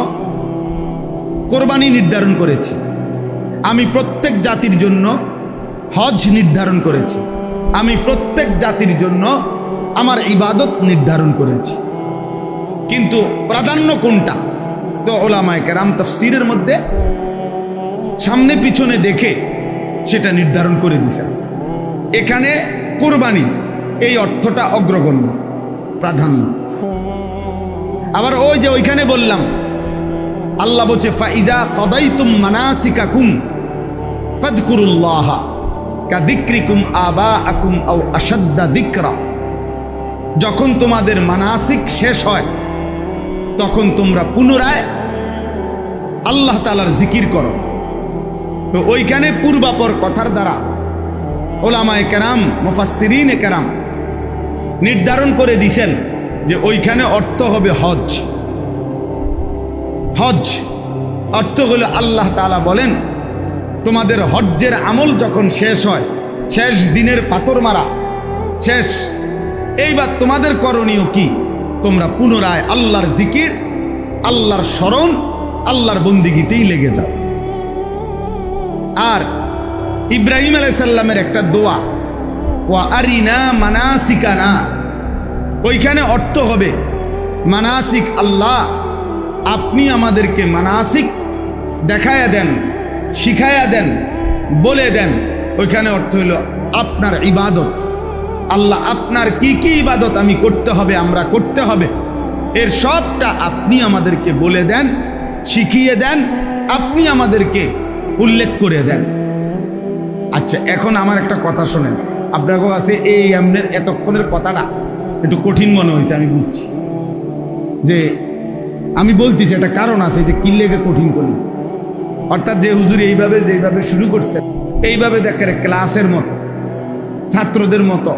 কোরবানি নির্ধারণ করেছি, আমি প্রত্যেক জাতির জন্য হজ নির্ধারণ করেছি, আমি প্রত্যেক জাতির জন্য আমার ইবাদত নির্ধারণ করেছি। কিন্তু প্রাধান্য কোনটা? তো উলামায়ে কেরাম তাফসীরের মধ্যে সামনে পিছনে দেখে সেটা নির্ধারণ করে দিয়েছেন। এখানে কোরবানি এই অর্থটা অগ্রগণ্য, প্রাধান্য। আবার ওই যে ওইখানে বললাম আল্লাহ বলছে ফাইজা কাদাইতুম মানাসিকাকুম ফাযকুরুল্লাহা কাযিকরিকুম আবাআকুম আও আশাদ্দা যিকরা, যখন তোমাদের মানাসিক শেষ হয় তখন তোমরা পুনরায় আল্লাহ তাআলার জিকির করো। তো ওইখানে পূর্বাপর কথার দ্বারা উলামায়ে কেরাম, মুফাসসিরিনে কেরাম নির্ধারণ করে দিয়েছেন যে ওইখানে অর্থ হবে হজ। হজ অর্থ হলো আল্লাহ তাআলা বলেন তোমাদের হজ্জের আমল যখন শেষ হয়, শেষ দিনের পাথর মারা শেষ, এইবার তোমাদের করণীয় কি? তোমরা পুনরায় আল্লাহর জিকির, আল্লাহর স্মরণ, আল্লাহর বন্দিগিতেই লেগে যাও। আর ইব্রাহিম আলাইহিস সালামের একটা দোয়া ওয়া আরিনা মানাসিকানা, ওইখানে অর্থ হবে মানাসিক, আল্লাহ আপনি আমাদেরকে মানাসিক দেখায়া দেন, শিখায়া দেন, বলে দেন। ওইখানে অর্থ হলো আপনার ইবাদত, আল্লাহ আপনার কি কি ইবাদত আমি করতে হবে, আমরা করতে হবে, এর সবটা আপনি আমাদেরকে বলে দেন, শিখিয়ে দেন, আপনি আমাদেরকে উল্লেখ করে দেন। আচ্ছা, এখন আমার একটা কথা শোনেন, আপনার কাছে এই এমনের এতক্ষণের কথাটা একটু কঠিন মনে হয়েছে, আমি বুঝছি যে আমি বলতেছি একটা কারণ আছে যে কি লেগে কঠিন করলাম। অর্থাৎ যে হুজুর এইভাবে যেভাবে শুরু করছে, এইভাবে দেখেন ক্লাসের মতো, ছাত্রদের মতো,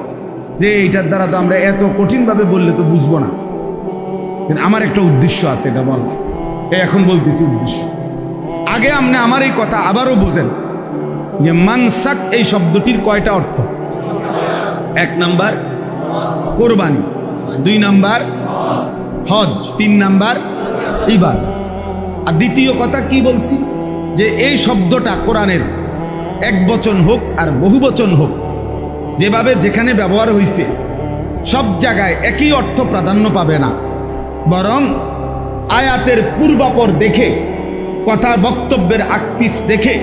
যে এইটার দ্বারা তো আমরা এত কঠিনভাবে বললে তো বুঝবো না। কিন্তু আমার একটা উদ্দেশ্য আছে, এটা বল, এখন বলতেছি উদ্দেশ্য। আগে আপনি আমার এই কথা আবারও বুঝেন যে মানসাক এই শব্দটির কয়টা অর্থ? 1 নাম্বার কোরবানি, 2 নাম্বার হজ, 3 নাম্বার ইবাদত। আর দ্বিতীয় কথা কি বলছি, যে এই শব্দটা কোরআনের এক বচন হোক আর বহু বচন হোক, যেভাবে যেখানে ব্যবহার হয়েছে সব জায়গায় একই অর্থ প্রাধান্য পাবে না, বরং আয়াতের পূর্বাপর দেখে, কথার বক্তব্যের আকপিস দেখে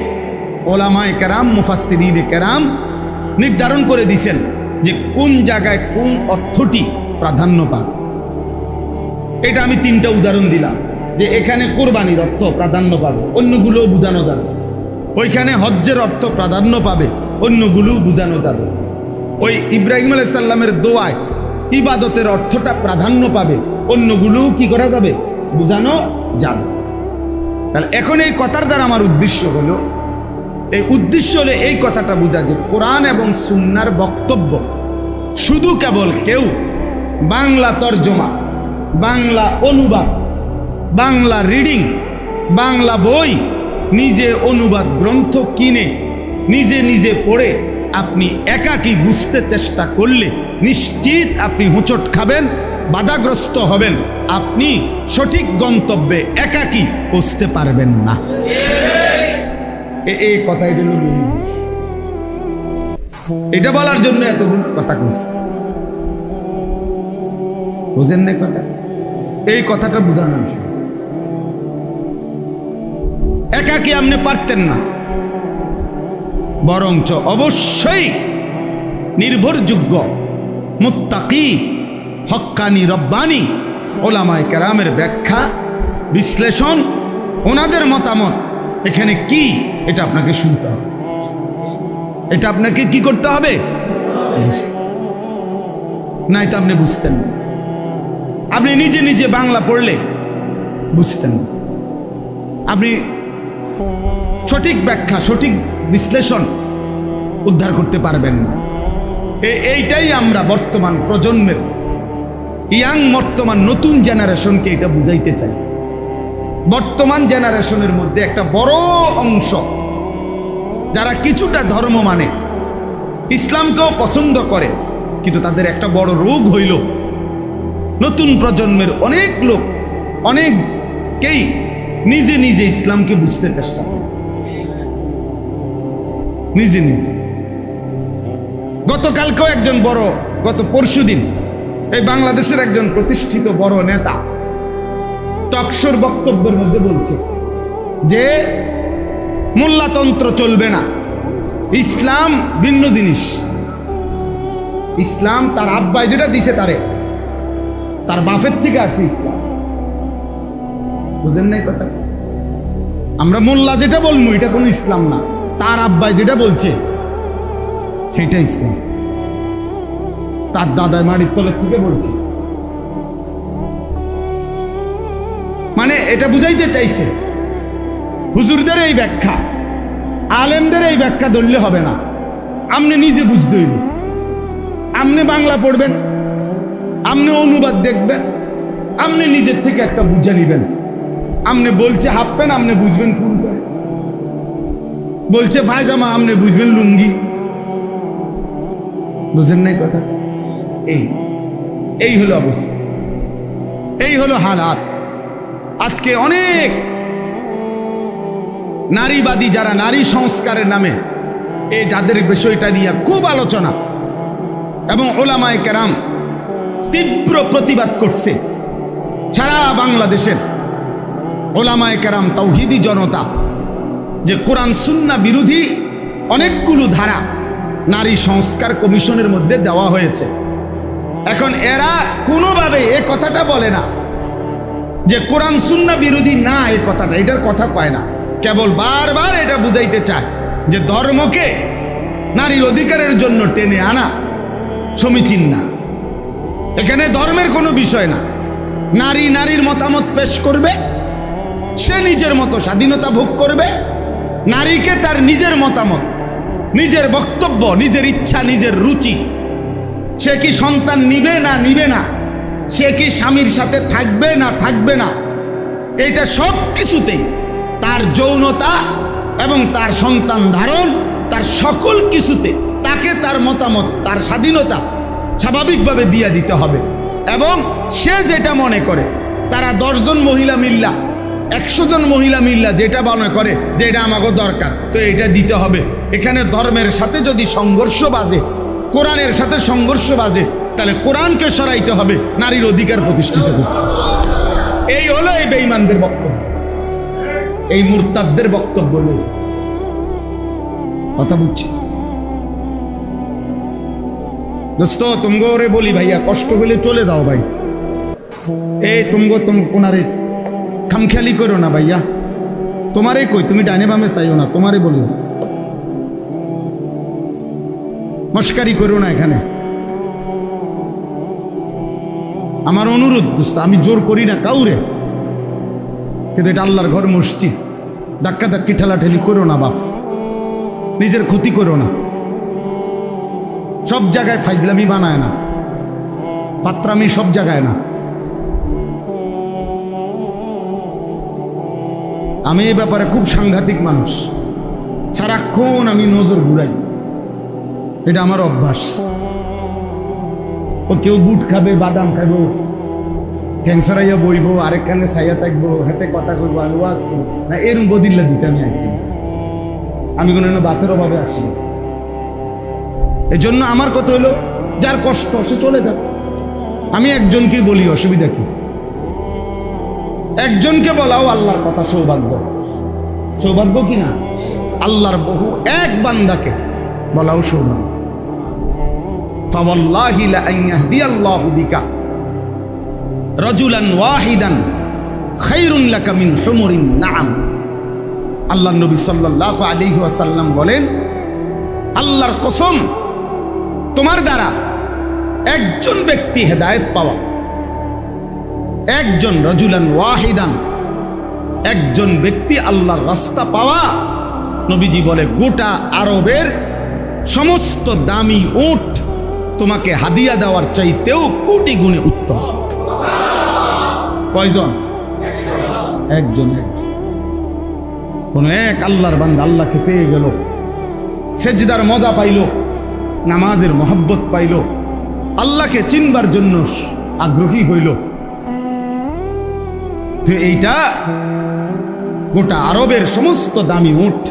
ওলামায়ে কেরাম, মুফাসসিরিনে কেরাম নির্ধারণ করে দিয়েছেন যে কোন জায়গায় কোন অর্থটি প্রাধান্য পাবে। এটা আমি 3টা উদাহরণ দিলাম, যে এখানে কোরবানির অর্থ প্রাধান্য পাবে, অন্যগুলোও বোঝানো যাবে। ওইখানে হজ্জের অর্থ প্রাধান্য পাবে, অন্যগুলোও বোঝানো যাবে। ওই ইব্রাহিম আলাইহিস সালামের দোয়ায় ইবাদতের অর্থটা প্রাধান্য পাবে, অন্যগুলোও কি করা যাবে? বোঝানো যাবে। তাহলে এখন এই কথার দ্বারা আমার উদ্দেশ্য হলো, এই উদ্দেশ্য হলো এই কথাটা বোঝা যে কোরআন এবং সুন্নাহর বক্তব্য শুধু কেবল কেউ বাংলা তর্জমা, বাংলা অনুবাদ, বাংলা রিডিং, বাংলা বই, নিজে অনুবাদ গ্রন্থ কিনে নিজে নিজে পড়ে আপনি একাকী বুঝতে চেষ্টা করলে নিশ্চিত আপনি হোঁচট খাবেন, বাধাগ্রস্ত হবেন, আপনি সঠিক গন্তব্যে একাকী পৌঁছতে পারবেন না। এই কথাই হলো এটা বলার জন্য এত কথা কইছি, বুঝেন না কথা? এই কথাটা বোঝানোর জন্য। একাকী আপনি পারতেন না, বরঞ্চ অবশ্যই নির্ভরযোগ্য মুত্তাকি হক্কানি রব্বানি ওলামায়ে কেরামের ব্যাখ্যা বিশ্লেষণ, ওনাদের মতামত এখানে কি, এটা আপনাকে শুনতে হবে, এটা আপনাকে কি করতে হবে, নাই তো আপনি বুঝতেন না। আপনি নিজে নিজে বাংলা পড়লে বুঝতেন না, আপনি সঠিক ব্যাখ্যা, সঠিক বিশ্লেষণ উদ্ধার করতে পারবেন না। এইটাই আমরা বর্তমান প্রজন্মের, বর্তমান নতুন জেনারেশনকে এটা বুঝাইতে চাই। বর্তমান জেনারেশনের মধ্যে একটা বড় অংশ যারা কিছুটা ধর্ম মানে, ইসলামকেও পছন্দ করে, কিন্তু তাদের একটা বড় রোগ হইল নতুন প্রজন্মের অনেক লোক, অনেকেই নিজে নিজে ইসলামকে বুঝতে চেষ্টা করে, নিজে নিজে। গতকালকেও একজন বড়, গত পরশুদিন এই বাংলাদেশের একজন প্রতিষ্ঠিত বড় নেতা টকশোর বক্তব্যের মধ্যে বলছে যে মোল্লাতন্ত্র চলবে না, ইসলাম ভিন্ন জিনিস। ইসলাম তার আব্বাই যেটা দিছে, তার বাপের থেকে আসছে ইসলাম। বুঝেন নাই কথা? আমরা মোল্লা যেটা বলবো এটা কোনো ইসলাম না, তার আব্বাই যেটা বলছে সেটা ইসলাম, তার দাদাই মাটির তলের থেকে বলছে। মানে এটা বুঝাইতে চাইছে হুজুরদের এই ব্যাখ্যা, আলেমদের এই ব্যাখ্যা ধরলে হবে না, আপনি নিজে বুঝতে হইব। আপনি বাংলা পড়বেন, আপনি অনুবাদ দেখবেন, আপনি নিজের থেকে একটা বুঝে নিবেন। আপনি বলছে হাফ প্যান্ট, আপনি বুঝবেন ফুল প্যান্ট, বলছে পায়জামা, আপনি বুঝবেন লুঙ্গি। বুঝেন নাই কথা? এই হলো অবস্থা, এই হলো হালাত। আজকে অনেক নারীবাদী যারা নারী সংস্কারের নামে যাদের বিষয়টা নিয়ে খুব আলোচনা, এবং ওলামায়ে কেরাম তীব্র প্রতিবাদ করছে। সারা বাংলাদেশের ওলামায়ে কেরাম, তাওহীদি জনতা, যে কোরআন সুন্নাহ বিরোধী অনেকগুলো ধারা নারী সংস্কার কমিশনের মধ্যে দেওয়া হয়েছে। এখন এরা কোনোভাবে এ কথাটা বলে না যে কোরআন সুন্নাহ বিরোধী না, এই কথাটা, এটার কথা কয় না, কেবল বারবার এটা বুঝাইতে চায় যে ধর্মকে নারীর অধিকারের জন্য টেনে আনা সমীচীন না। এখানে ধর্মের কোনো বিষয় না, নারীর মতামত পেশ করবে, সে নিজের মতো স্বাধীনতা ভোগ করবে, নারীকে তার নিজের মতামত, নিজের বক্তব্য, নিজের ইচ্ছা, নিজের রুচি, সে কি সন্তান নিবে না নিবে না, সে কি স্বামীর সাথে থাকবে না থাকবে না, এটা সব কিছুতেই তার যৌনতা এবং তার সন্তান ধারণ, তার সকল কিছুতে তাকে তার মতামত, তার স্বাধীনতা স্বাভাবিকভাবে দিয়ে দিতে হবে। এবং সে যেটা মনে করে, তারা 10 জন মহিলা মিল্লা, 100 জন মহিলা মিল্লা যেটা মনে করে যে এটা আমাকে দরকার, তো এটা দিতে হবে। এখানে ধর্মের সাথে যদি সংঘর্ষ বাজে, কোরআনের সাথে সংঘর্ষ বাজে, তাহলে কোরআনকে সরাইতে হবে, নারীর অধিকার প্রতিষ্ঠিত করতে হবে। এই হলো এই বেঈমানদের বক্তব্য, এই মুরতাদদের বক্তব্য। কথা বুঝছি দোস্ত? তুমগো রে বলি ভাইয়া, কষ্ট হলে চলে যাও ভাই। এই তুমগো কোনারে খামখেয়ালি করো না ভাইয়া, তোমারে কই, তুমি ডাইনে বামে চাইও না, তোমারে বলি, মস্কারি করো না এখানে। আমার অনুরোধ দোস্ত, আমি জোর করি না কাউরে, কিন্তু এটা আল্লাহর ঘর, মসজিদ, ধাক্কা ধাক্কি ঠেলাঠেলি করো না বাপ, নিজের ক্ষতি করো না। সব জায়গায় ফাইজলামি বানায় না, পাত্রামি সব জায়গায় না। আমি এই ব্যাপারে খুব সাংঘাতিক মানুষ, সারাক্ষণ আমি নজর ঘুরাই, এটা আমার অভ্যাস। ও কেউ বুট খাবে, বাদাম খাবো, ক্যান্সারাইয়া বইবো, আরেকখানে ছাইয়া থাকবো, হাতে কথা কইবো, আমি ওয়াজ করবো না, এরম বদিল্লা দিতে আমি আইছি। আমি কোনো বাতের অভাবে আসি। এই জন্য আমার কথা হলো, যার কষ্ট সে চলে যাবে। আমি একজনকে বলি, অসুবিধা কি? একজনকে বলাও আল্লাহর কথা, সৌভাগ্য। সৌভাগ্য কি না? আল্লাহর বহু এক বান্দাকে বলাও সৌভাগ্য। ফাওয়াল্লাহি লা আন ইয়াহদিয়াল্লাহু বিকা রাজুলান ওয়াহিদান খায়রুন লাকা মিন হুমুরিন নাআম। আল্লাহর নবী সাল্লাল্লাহু আলাইহি ওয়াসাল্লাম বলেন, আল্লাহর কসম, তোমার দ্বারা একজন ব্যক্তি হেদায়েত পাওয়া, একজন রাজুলান ওয়াহিদান, একজন ব্যক্তি আল্লাহর রাস্তা পাওয়া, নবীজি বলে গোটা আরবের সমস্ত দামি উট তোমাকে হাদিয়া দেওয়ার চাইতেও কোটি গুণে উত্তম। কয়জন? একজন। কোন এক আল্লাহর বান্দা আল্লাহকে পেয়ে গেল, সেজদার মজা পাইল, নামাজের মহব্বত পাইল, আল্লাহকে চিনবার জন্য আগ্রহী হইল, তো এইটা গোটা আরবের সমস্ত দামি উট।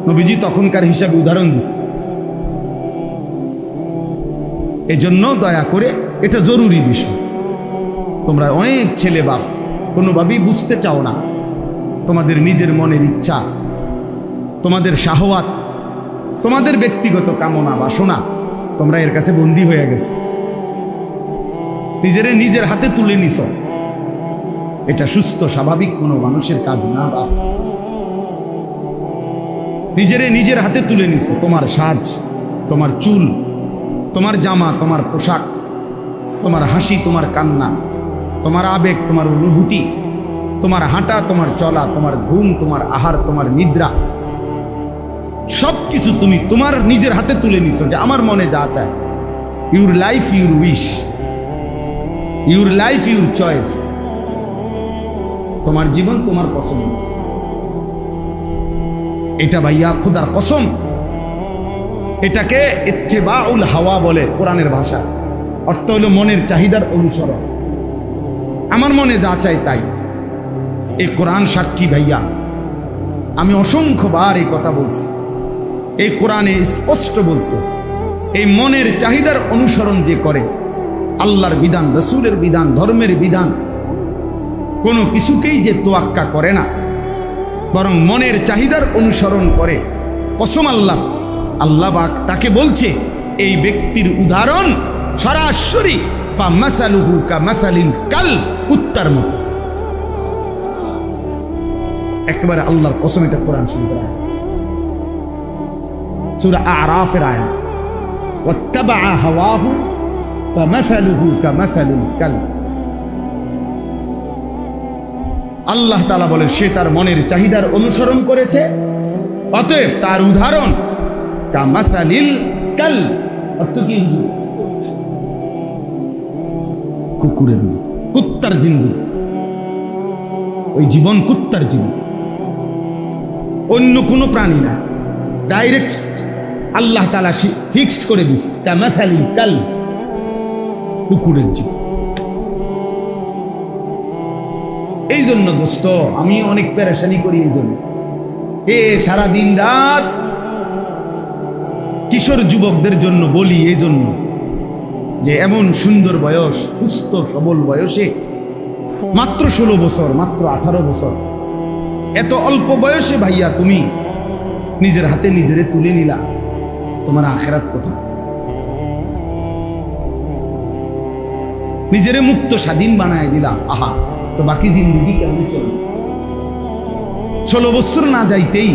নবীজি তখনকার হিসাবে উদাহরণ দিচ্ছে। এই জন্য দয়া করে, এটা জরুরি বিষয়। তোমরা অনেক ছেলে বাপ কোনোভাবেই বুঝতে চাও না, তোমাদের নিজের মনের ইচ্ছা, তোমাদের শাহওয়াত, তোমাদের ব্যক্তিগত কামনা বাসনা, তোমরা এর কাছে বন্দী হয়ে গেছো, নিজের হাতে তুলে নিছ। এটা সুস্থ স্বাভাবিক কোনো মানুষের কাজ না বাপ। নিজের হাতে তুলে নিছ। তোমার সাজ, তোমার চুল, তোমার জামা, তোমার পোশাক, তোমার হাসি, তোমার কান্না, তোমার আবেগ, তোমার অনুভূতি, তোমার হাঁটা, তোমার চলা, তোমার ঘুম, তোমার আহার, তোমার নিদ্রা, সব কিছু তুমি তোমার নিজের হাতে তুলে নিছো, যে আমার মনে যা চায়। Your life your wish, your life your choice. তোমার জীবন তোমার পছন্দ। এটা ভাইয়া খুদার কসম, এটাকে ইত্তেবাউল হাওয়া বলে কোরআনের ভাষা। অর্থ হলো মনের চাহিদার অনুসরণ, আমার মনে যা চাই তাই। এই কোরআন সাক্ষী ভাইয়া, আমি অসংখ্যবার এই কথা বলছি। এই কোরআনে স্পষ্ট বলছে, এই মনের চাহিদার অনুসরণ যে করে, আল্লাহর বিধান, রসুলের বিধান, ধর্মের বিধান, কোনো কিছুকেই যে তোয়াক্কা করে না, বরং মনের চাহিদার অনুসরণ করে, কসম আল্লাহ, আল্লাহ পাক তাকে বলছে, এই ব্যক্তির উদাহরণ সরাসরি ফামাসালুহু কামাসালিল কাল, কুত্তার মতো। একেবারে আল্লাহর কসম, এটা কোরআন শরীফের আয়াত, সূরা আরাফের আয়াত। ওয়াত্তাবা হাওয়াহু ফামাসালুহু কামাসালিল কাল। আল্লাহ তাআলা বলে, সে তার মনের চাহিদার অনুসরণ করেছে, অতএব তার উদাহরণ কামাসালিল কাল, অর্থ কি? কুকুরের, কুত্তার জিন্দগি, ওই জীবন কুত্তার জীবন, অন্য কোনো প্রাণী না। ডাইরেক্ট আল্লাহ তাআলা ফিক্সড করে দিস কামাসালিল কাল, কুকুরের জীবন। এই জন্য দোস্ত আমি অনেক পেরেশানি করি, এই জন্য সারা দিন রাত কিশোর যুবকদের জন্য বলি, এই জন্য যে এমন সুন্দর বয়স, সুস্থ সবল বয়সে, মাত্র 16 বছর, মাত্র 18 বছর, এত অল্প বয়সে ভাইয়া তুমি নিজের হাতে নিজেরে তুলে নিলা, তোমার আখিরাত কোথায়? নিজেরে মুক্ত স্বাধীন বানায় দিলা, আহা, তো বাকি জিন্দগি কেমন চলবে? 16 বছর না যাইতেই,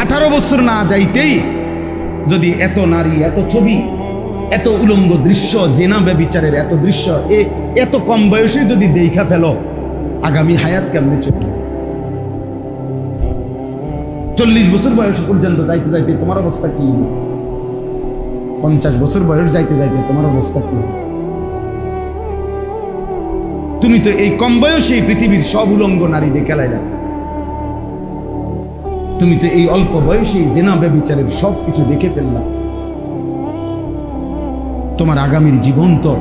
18 বছর না যাইতেই যদি এত নারী, এত ছবি, এত উলঙ্গ দৃশ্য, জেনা ব্যভিচারের এত দৃশ্য এত কম বয়সে যদি দেখা ফেলো, আগামী হায়াত কেমনে চলবে? 40 বছর বয়স পর্যন্ত যাইতে যাইতে তোমার অবস্থা কি? 50 বছর বয়স যাইতে যাইতে তোমার অবস্থা কি? তুমি তো এই কম বয়সে পৃথিবীর সব উলঙ্গ নারী দেখে লাইলা, তুমি তো এই অল্প বয়সে জেনা ব্যভিচারের সব কিছু দেখে ফেললা। তোমার আগামীর জীবন তো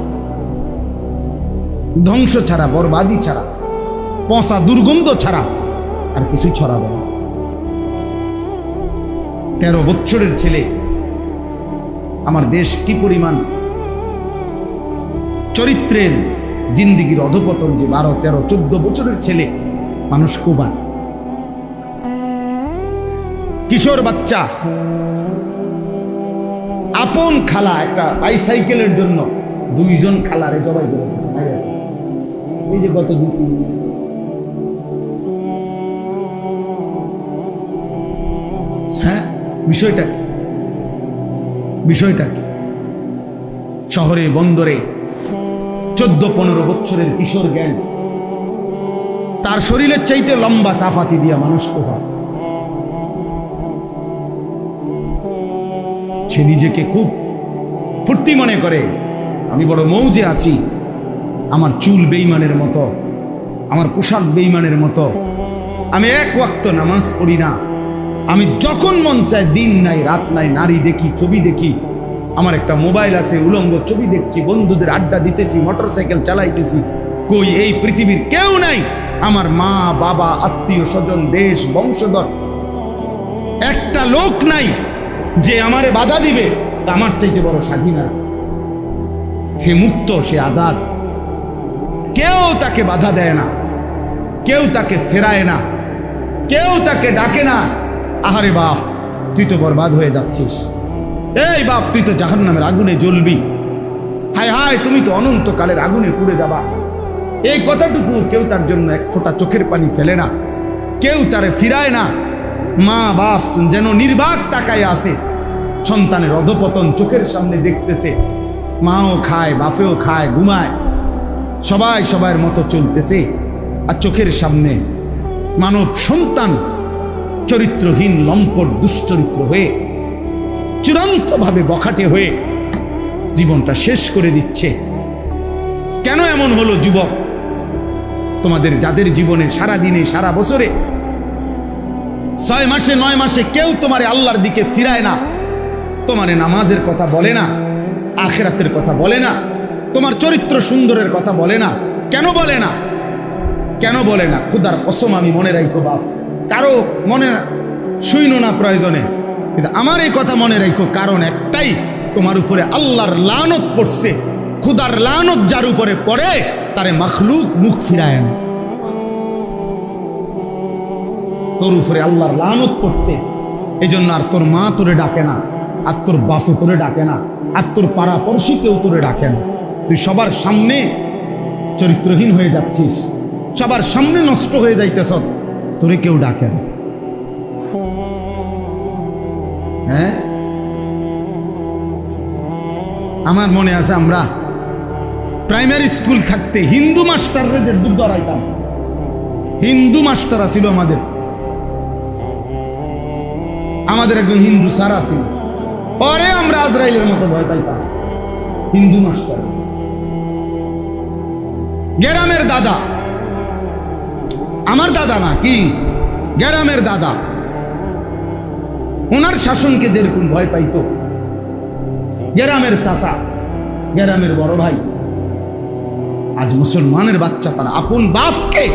ধ্বংস ছাড়া, বরবাদি ছাড়া, পচা দুর্গন্ধ ছাড়া আর কিছুই ছড়াবে না। 13 বছরের ছেলে, আমার দেশ কি পরিমাণ চরিত্রের জিন্দিগির অধপতন, যে 12, 13, 14 বছরের ছেলে মানুষ কোবায়। কিশোর বাচ্চা, আপন খালা একটা বাইসাইকেলের জন্য 2 জন খালারে জবাই করে, এই যে গত 2 দিন। হ্যাঁ, বিষয়টা কি? বিষয়টা কি? শহরে বন্দরে 14-15 বছরের কিশোর জ্ঞান, তার শরীরের চাইতে লম্বা সাফাতি দিয়া মানুষ কোপায়। সে নিজেকে খুব ফুর্তি মনে করে, আমি বড় মৌজে আছি, আমার চুল বেঈমানের মতো, আমার পোশাক বেঈমানের মতো, আমি 1 ওয়াক্ত নামাজ পড়ি না, আমি যখন মন চায় দিন নাই রাত নাই নারী দেখি, ছবি দেখি, আমার একটা মোবাইল আছে, উলঙ্গ ছবি দেখছি, বন্ধুদের আড্ডা দিতেছি, মোটরসাইকেল চালাইতেছি। কই এই পৃথিবীর কেউ নাই, আমার মা বাবা, আত্মীয় স্বজন, দেশ, বংশধর, একটা লোক নাই যে আমারে বাধা দিবে। আমার চাইতে বড় স্বাধীন, সে মুক্ত, সে আজাদ, কেউ তাকে বাধা দেয় না, কেউ তাকে ফেরায় না, কেউ তাকে ডাকে না, আহারে বাপ তুই তো বরবাদ হয়ে যাচ্ছিস, এই বাপ তুই তো জাহান্নামের আগুনে জ্বলবি, হায় হায় তুমি তো অনন্তকালের আগুনে পুড়ে যাবা। এই কথাটুকু কেউ তার জন্য 1 ফোঁটা চোখের পানি ফেলে না, কেউ তারে ফিরায় না। মা বাপ যেন নির্বাক তাকায় আছে, সন্তানের অধপতন চোখের সামনে দেখতেছে, মাও খায়, বাপেও খায়, ঘুমায়, সবাই সবার মতো চলতেছে, আর চোখের সামনে মানব সন্তান চরিত্রহীন, লম্পট, দুশ্চরিত্র হয়ে, চূড়ান্তভাবে বখাটে হয়ে জীবনটা শেষ করে দিচ্ছে। কেন এমন হলো যুবক? তোমাদের যাদের জীবনে সারা দিনে, সারা বছরে, 6 মাসে 9 মাসে কেউ তোমারে আল্লাহর দিকে ফিরায় না, তোমারে নামাজের কথা বলে না, আখিরাতের কথা বলে না, তোমার চরিত্র সুন্দরের কথা বলে না। কেন বলে না? কেন বলে না? খুদার কসম আমি মনে রাখবো বাপ, কারো মনে শুইনো না প্রয়োজনে, কিন্তু আমার এই কথা মনে রাখো, কারণ একটাই, তোমার উপরে আল্লাহর লানত পড়ছে। খুদার লানত যার উপরে পড়ে তারে মাখলুক মুখ ফিরায় না। তোর উপরে আল্লাহর লানত পড়ছে, এই জন্য আর তোর মা তোরে ডাকে না, আর তোর বাপু তোরে ডাকে না, আর তোর পাড়াপড়শি কেউ তোরে ডাকে না। তুই সবার সামনে চরিত্রহীন হয়ে যাচ্ছিস, সবার সামনে নষ্ট হয়ে যাইতেছ, তোরে কেউ ডাকে না। হ্যাঁ, আমার মনে আছে আমরা প্রাইমারি স্কুল থাকতে হিন্দু মাস্টাররা যে দুধ ধরাইতাম, হিন্দু মাস্টার ছিল আমাদের, আমাদের একজন হিন্দু স্যার আছেন, পরে আমরা আজরাইলের মতো ভয় পাইতাম। হিন্দু মাস্টার, গ্রামের দাদা, আমার দাদা না কি, গ্রামের দাদা, ওনার শাসনকে যেরকম ভয় পাইতো, গ্রামের চাচা, গ্রামের বড় ভাই, আজ মুসলমানের বাচ্চা তার আপন বাপকে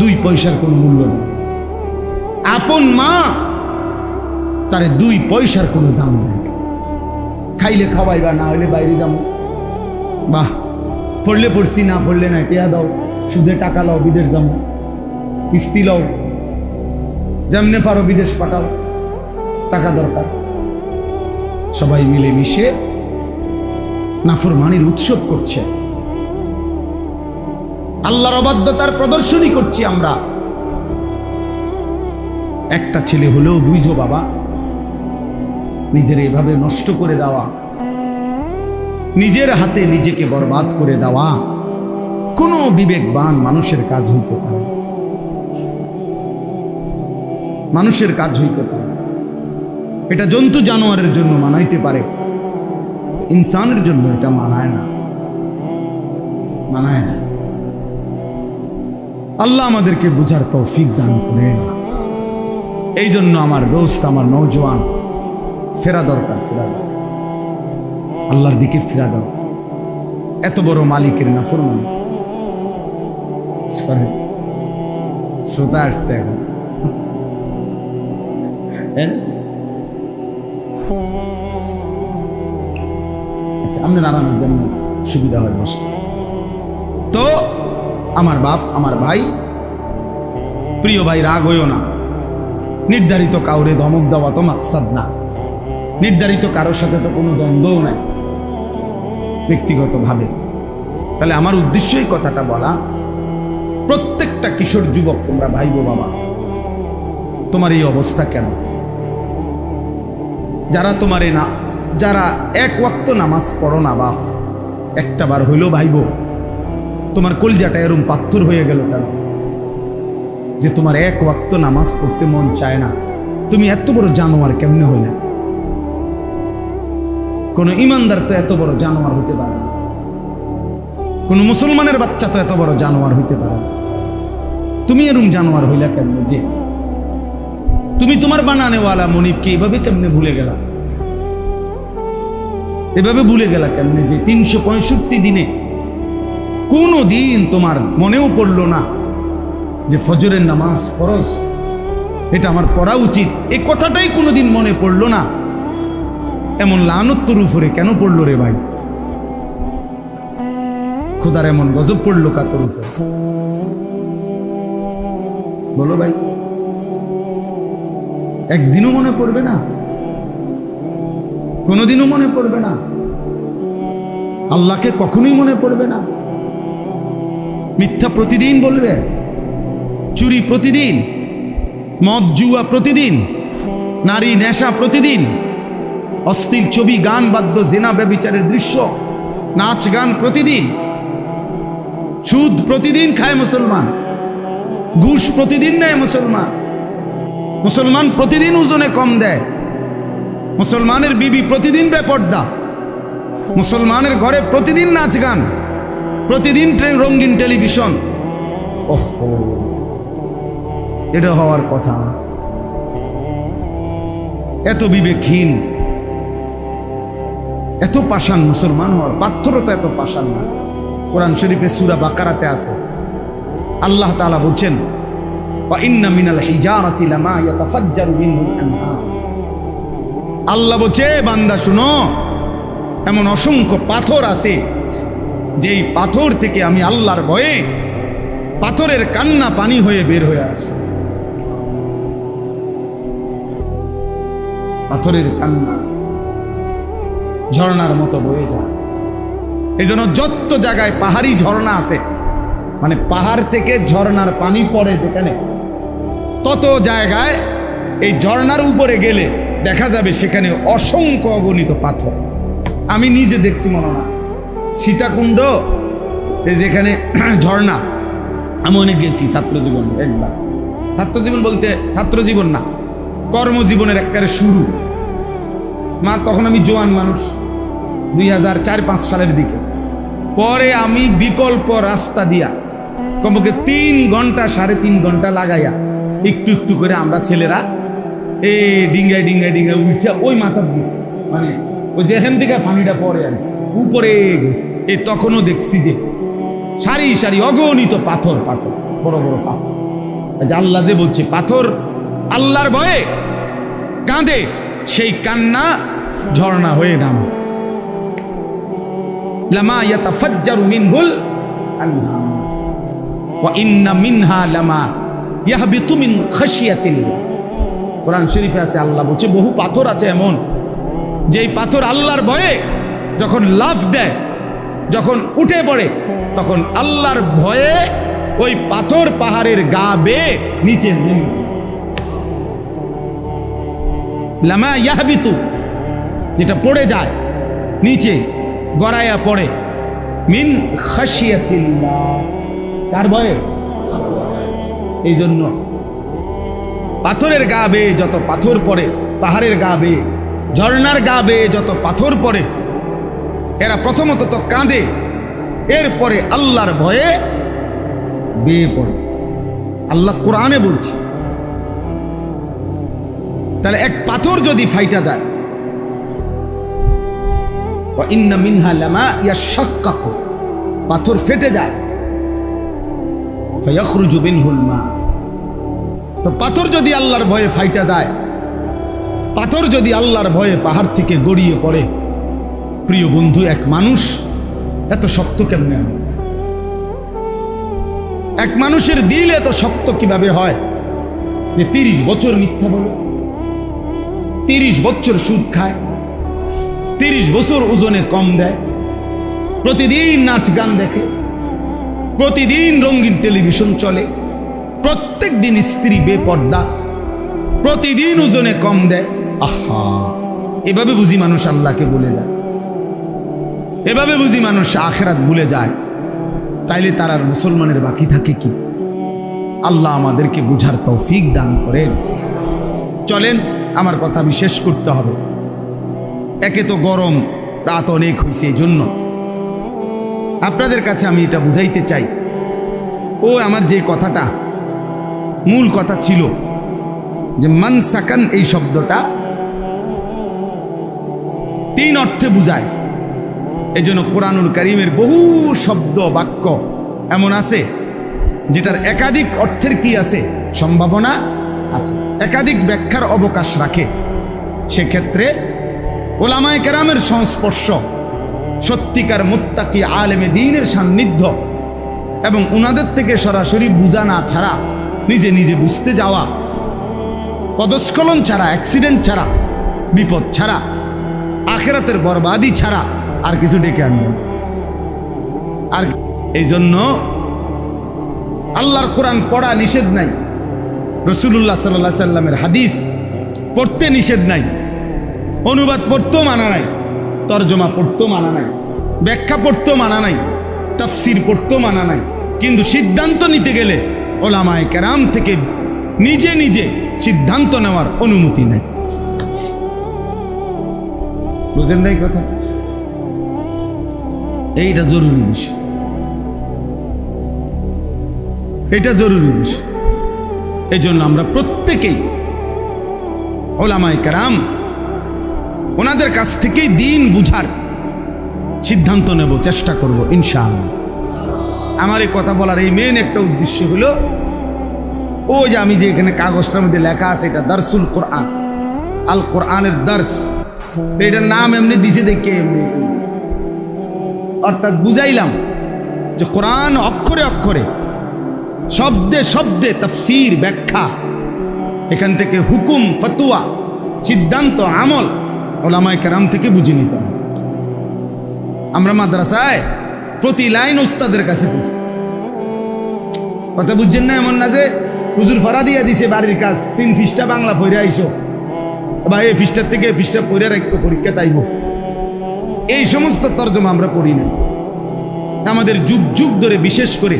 2 পয়সার কোনো মূল্য নেই, আপন মা তারে 2 পয়সার কোনো দাম নেই। খাইলে খাওয়াইবা, না হইলে বাইরে যাবো, বাহ পড়লে পড়ছি, না পড়লে না, টিয়া দাও, সুদে টাকা লাও, বিদেশ যাবো, কিস্তি লাও, যেমনে পারো বিদেশ পাঠাও, টাকা দরকার। সবাই মিলে মিশে নাফরমানির উৎসব করছে, আল্লাহর অবাধ্যতার প্রদর্শনী করছি আমরা। একটা ছেলে হলেও বুঝো বাবা, নিজের এভাবে নষ্ট করে দেওয়া, নিজের হাতে নিজেকে বরবাদ করে দেওয়া কোনো বিবেকবান মানুষের কাজ হইতে পারে, মানুষের কাজ হইতে পারে। এটা জন্তু জানোয়ারের জন্য মানাইতে পারে, ইনসানের জন্য এটা মানায় না, মানায় না। আল্লাহ আমাদেরকে বুঝার তৌফিক দান করেন। এই জন্য আমার দোস্ত, আমার নওজোয়ান, ফেরা দরকার, ফেরা দরকার, আল্লাহর দিকে ফেরা দরকার। এত বড় মালিকের নাফরমানি। শ্রোতা আসছে এখন, আচ্ছা আপনার আরামের জন্য সুবিধা হয় বসে। তো আমার বাপ, আমার ভাই, প্রিয় ভাই, রাগ হইও না। নির্ধারিত কাউরে ধমক দেওয়া তো মাকসাদ না, নির্ধারিত কারোর সাথে তো কোনো দ্বন্দ্বও নাই ব্যক্তিগতভাবে। তাহলে আমার উদ্দেশ্য এই কথাটা বলা, প্রত্যেকটা কিশোর যুবক তোমরা ভাইবো বাবা, তোমার এই অবস্থা কেন? যারা তোমারে না, যারা 1 ওয়াক্ত নামাজ পড়ো না বাপ, একটা বার হইলো ভাইবো, তোমার কলজাটা এরম পাথর হয়ে গেল কেন যে তোমার 1 ওয়াক্ত নামাজ পড়তে মন চায় না? তুমি এত বড় জানোয়ার কেমনে হইলে? কোন ইমানদার তো এত বড় জানোয়ার হইতে পারে না, কোন মুসলমানের বাচ্চা তো এত বড় জানোয়ার হইতে পারে না। তুমি এরম জানোয়ার হইলা কেমনে যে তুমি তোমার বানানেওয়ালা মনিবকে এভাবে কেমনে ভুলে গেলা? এভাবে ভুলে গেলা কেমনে যে 365 দিনে কোনো দিন তোমার মনেও পড়লো না যে ফজরের নামাজ ফরজ, এটা আমার পড়া উচিত, এই কথাটাই কোনোদিন মনে পড়লো না? এমন লানত তোর উপরে কেন পড়লো রে ভাই? খোদার এমন গজব পড়লো কা তোর উপরে? বলো ভাই, একদিনও মনে পড়বে না? কোনোদিনও মনে পড়বে না? আল্লাহকে কখনোই মনে পড়বে না? মিথ্যা প্রতিদিন বলবে, চুরি প্রতিদিন, মদ জুয়া প্রতিদিন, নারী নেশা প্রতিদিন, অশ্লীল ছবি, গান, বাদ্য, জেনা, ব্যভিচারের দৃশ্য, নাচ গান প্রতিদিন, সুদ প্রতিদিন খায় মুসলমান, ঘুষ প্রতিদিন নেয় মুসলমান, মুসলমান প্রতিদিন ওজনে কম দেয়, মুসলমানের বিবি প্রতিদিন বেপর্দা, মুসলমানের ঘরে প্রতিদিন নাচ গান, প্রতিদিন রঙিন টেলিভিশন। ওহো, এটা হওয়ার কথা না। এত বিবেকহীন, এত পাষাণ মুসলমান হওয়ার পাথরতা এত পাষাণ না। কোরআন শরীফে সূরা বাকারাতে আছে, আল্লাহ তাআলা বলছেন, ওয়া ইন্না মিনাল হিজারাতি লামা ইয়াতাফাজ্জারু মিনহুল আনহার। আল্লাহ বলছে, বান্দা শুনো, এমন অসংখ্য পাথর আছে যেই পাথর থেকে আমি আল্লাহর ভয়ে পাথরের কান্না পানি হয়ে বের হয়ে আসে। পাথরের কান্না ঝর্ণার মতো বয়ে যায়। এই জন্য যত জায়গায় পাহাড়ি ঝর্ণা আছে, মানে পাহাড় থেকে ঝর্ণার পানি পড়ে যেখানে, তত জায়গায় এই ঝর্ণার উপরে গেলে দেখা যাবে সেখানে অসংখ্য অগণিত পাথর। আমি নিজে দেখছি, মনে হয় সীতাকুণ্ড, এই যেখানে ঝর্ণা, আমি অনেক গেছি ছাত্র জীবন, একবার। ছাত্র জীবন বলতে ছাত্র জীবন না, কর্মজীবনের একেবারে শুরু। তখন আমি জোয়ান মানুষ, 2004-05 সালের দিকে। পরে আমি বিকল্প রাস্তা দিয়া কমপক্ষে 3 ঘন্টা 3.5 ঘন্টা লাগাইয়া একটু একটু করে আমরা ছেলেরা ডিঙ্গায় উঠে ওই মাথার দিয়েছি, মানে ওই যেখান থেকে পানিটা পরে আর উপরে গেছে। তখনও দেখছি যে সারি সারি অগণিত পাথর বড় বড় পাথর। আল্লাহ যে বলছে পাথর আল্লাহর ভয়ে কাঁদে, সেই কান্না ঝর্ণা হয়ে নামে। লামা ইয়াতাফাজ্জারু মিনহুল আনহার ওয়া ইন্না মিনহা লামা ইয়াহবিতু মিন খাশিয়াতিল্লাহ। কোরআন শরীফে আছে, আল্লাহ বলছে বহু পাথর আছে এমন যেই পাথর আল্লাহর ভয়ে যখন লাফ দেয়, যখন উঠে পড়ে, তখন আল্লাহর ভয়ে ওই পাথর পাহাড়ের গা বেয়ে নিচে নেমে। লামা ইয়াহবিতু, যেটা পড়ে যায় নিচে গড়াইয়া পড়ে, মিন খাশিয়াতিল্লাহ, কার ভয়ে? এই জন্য পাথরের গা বেয়ে যত পাথর পড়ে, পাহাড়ের গা বেয়ে, ঝর্ণার গা বেয়ে যত পাথর পড়ে, এরা প্রথমত তো কাঁদে, এরপরে আল্লাহর ভয়ে বেয়ে পড়ে। আল্লাহ কোরআনে বলছে। তাহলে এক পাথর যদি ফাইটা যায়, ওয়া ইন্না মিনহা লামা ইয়াশাক্কাকু, পাথর ফেটে যায়, ফায়াখরুজু মিনহুল মা। তো পাথর যদি আল্লাহর ভয়ে ফাইটা যায়, পাথর যদি আল্লাহর ভয়ে পাহাড় থেকে গড়িয়ে পড়ে, প্রিয় বন্ধু, এক মানুষ এত শক্ত কেমনে হয়? এক মানুষের দিল এত শক্ত কিভাবে হয় যে 30 বছর মিথ্যা বলে, 30 বছর সুদ খায়, 30 বছর ওজনে কম দেয়, প্রতিদিন নাচ গান দেখে, প্রতিদিন রঙিন টেলিভিশন চলে, প্রত্যেক দিন স্ত্রী বেপর্দা, প্রতিদিন ওজনে কম দেয়। আহা, এভাবে বুঝি মানুষ আল্লাহকে ভুলে যায়, এভাবে বুঝি মানুষ আখিরাত ভুলে যায়। তাইলে তার আর মুসলমানের বাকি থাকে কি? আল্লাহ আমাদেরকে বুঝার তৌফিক দান করেন। চলেন, আমার কথা আমি শেষ করতে হবে। একে তো গরম, রাত অনেক হয়েছে, এই জন্য আপনাদের কাছে আমি এটা বুঝাইতে চাই। আমার যে কথাটা মূল কথা ছিল যে মান সাকান, এই শব্দটা 3 অর্থে বুঝায়। এই জন্য কোরআনুল কারীমের বহু শব্দ বাক্য এমন আছে যেটার একাধিক অর্থের কি আছে, সম্ভাবনা আছে, একাধিক ব্যাখ্যার অবকাশ রাখে। সেক্ষেত্রে ওলামায়ে কেরামের সংস্পর্শ, সত্যিকার মুত্তাকি আলেমে দ্বীনের সান্নিধ্য এবং উনাদের থেকে সরাসরি বুঝা না ছাড়া, নিজে নিজে বুঝতে যাওয়া, পদস্খলন ছাড়া, অ্যাক্সিডেন্ট ছাড়া, বিপদ ছাড়া, আখিরাতের বরবাদি ছাড়া আর কিছু ডেকে আনবে। আর এই জন্য আল্লাহর কোরআন পড়া নিষেধ নাই, রাসূলুল্লাহ সাল্লাল্লাহু আলাইহি সাল্লামের হাদিস পড়তে নিষেধ নাই, অনুবাদ পড়তেও মানা নাই, তরজমা পড়তেও মানা নাই, ব্যাখ্যা পড়তেও মানা নাই, তাফসির পড়তেও মানা নাই। কিন্তু সিদ্ধান্ত নিতে গেলে ওলামায়ে কেরাম থেকে নিজে নিজে সিদ্ধান্ত নেওয়ার অনুমতি নাই। বুঝেন নাই কথা? এইটা জরুরি বিষয়, এটা জরুরি বিষয়। এই জন্য আমরা প্রত্যেকেই ওলামায়ে কেরাম ওনাদের কাছ থেকেই দিন বুঝার সিদ্ধান্ত নেব, চেষ্টা করব ইনশাআল্লাহ। আমার এই কথা বলার এই মেন একটা উদ্দেশ্য হলো, যে আমি যে এখানে কাগজটার মধ্যে লেখা আছে, এটা দারসুল কোরআন, আল কোরআনের দার্স, এটার নাম এমনি দিছে দেখে এমনি, অর্থাৎ বুঝাইলাম যে কোরআন অক্ষরে অক্ষরে, শব্দে শব্দে তাফসীর, ব্যাখ্যা, এখান থেকে হুকুম, ফতোয়া, সিদ্ধান্ত, আমল ওলামায়ে কেরাম থেকে বুঝে নিতে হবে। আমরা মাদ্রাসায় প্রতি লাইন উস্তাদের কাছে পড়ছি, কথা বুঝছেন না? এমন না যে হুজুর ফাড়া দিয়া দিছে বাড়ির কাজ, 3 পৃষ্ঠা বাংলা পড়ে আইসো, বা এই পৃষ্ঠার থেকে পৃষ্ঠা পড়ে রাখবো, পরীক্ষা তাইব, এই সমস্ত তর্জমা আমরা পড়ি না। আমাদের যুগ যুগ ধরে, বিশেষ করে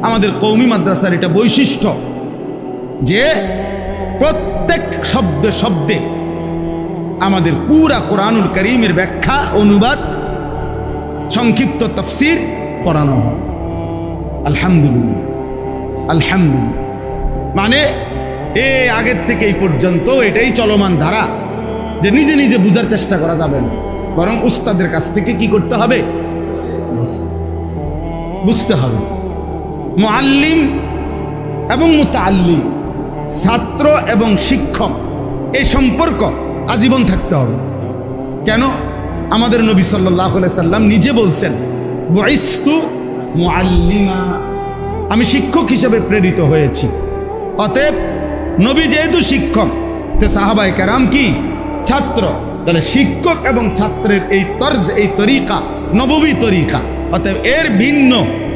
আমাদের কওমি মাদ্রাসার এটা বৈশিষ্ট্য যে প্রত্যেক শব্দে শব্দে আমাদের পুরা কোরআনুল কারীমের ব্যাখ্যা, অনুবাদ, সংক্ষিপ্ত তাফসীর পড়ানো হয়। আলহামদুলিল্লাহ, আলহামদুলিল্লাহ। মানে আগের থেকে এই পর্যন্ত এটাই চলমান ধারা, যে নিজে নিজে বুঝার চেষ্টা করা যাবে না, বরং উস্তাদের কাছ থেকে কি করতে হবে? বুঝতে হবে। মুআল্লিম এবং মুতাআল্লিম, ছাত্র এবং শিক্ষক, এই সম্পর্ক আজীবন থাকতে হবে। কেন? আমাদের নবী সাল্লাল্লাহু আলাইহি সাল্লাম নিজে বলছেন, বুইসতু মুআল্লিমা, আমি শিক্ষক হিসেবে প্রেরিত হয়েছি। অতএব নবী যেহেতু শিক্ষক, তো সাহাবায়ে কেরাম কি? ছাত্র। তাহলে শিক্ষক এবং ছাত্রের এই তর্জ, এই তরিকা নববী তরিকা। অতএব এর ভিন্ন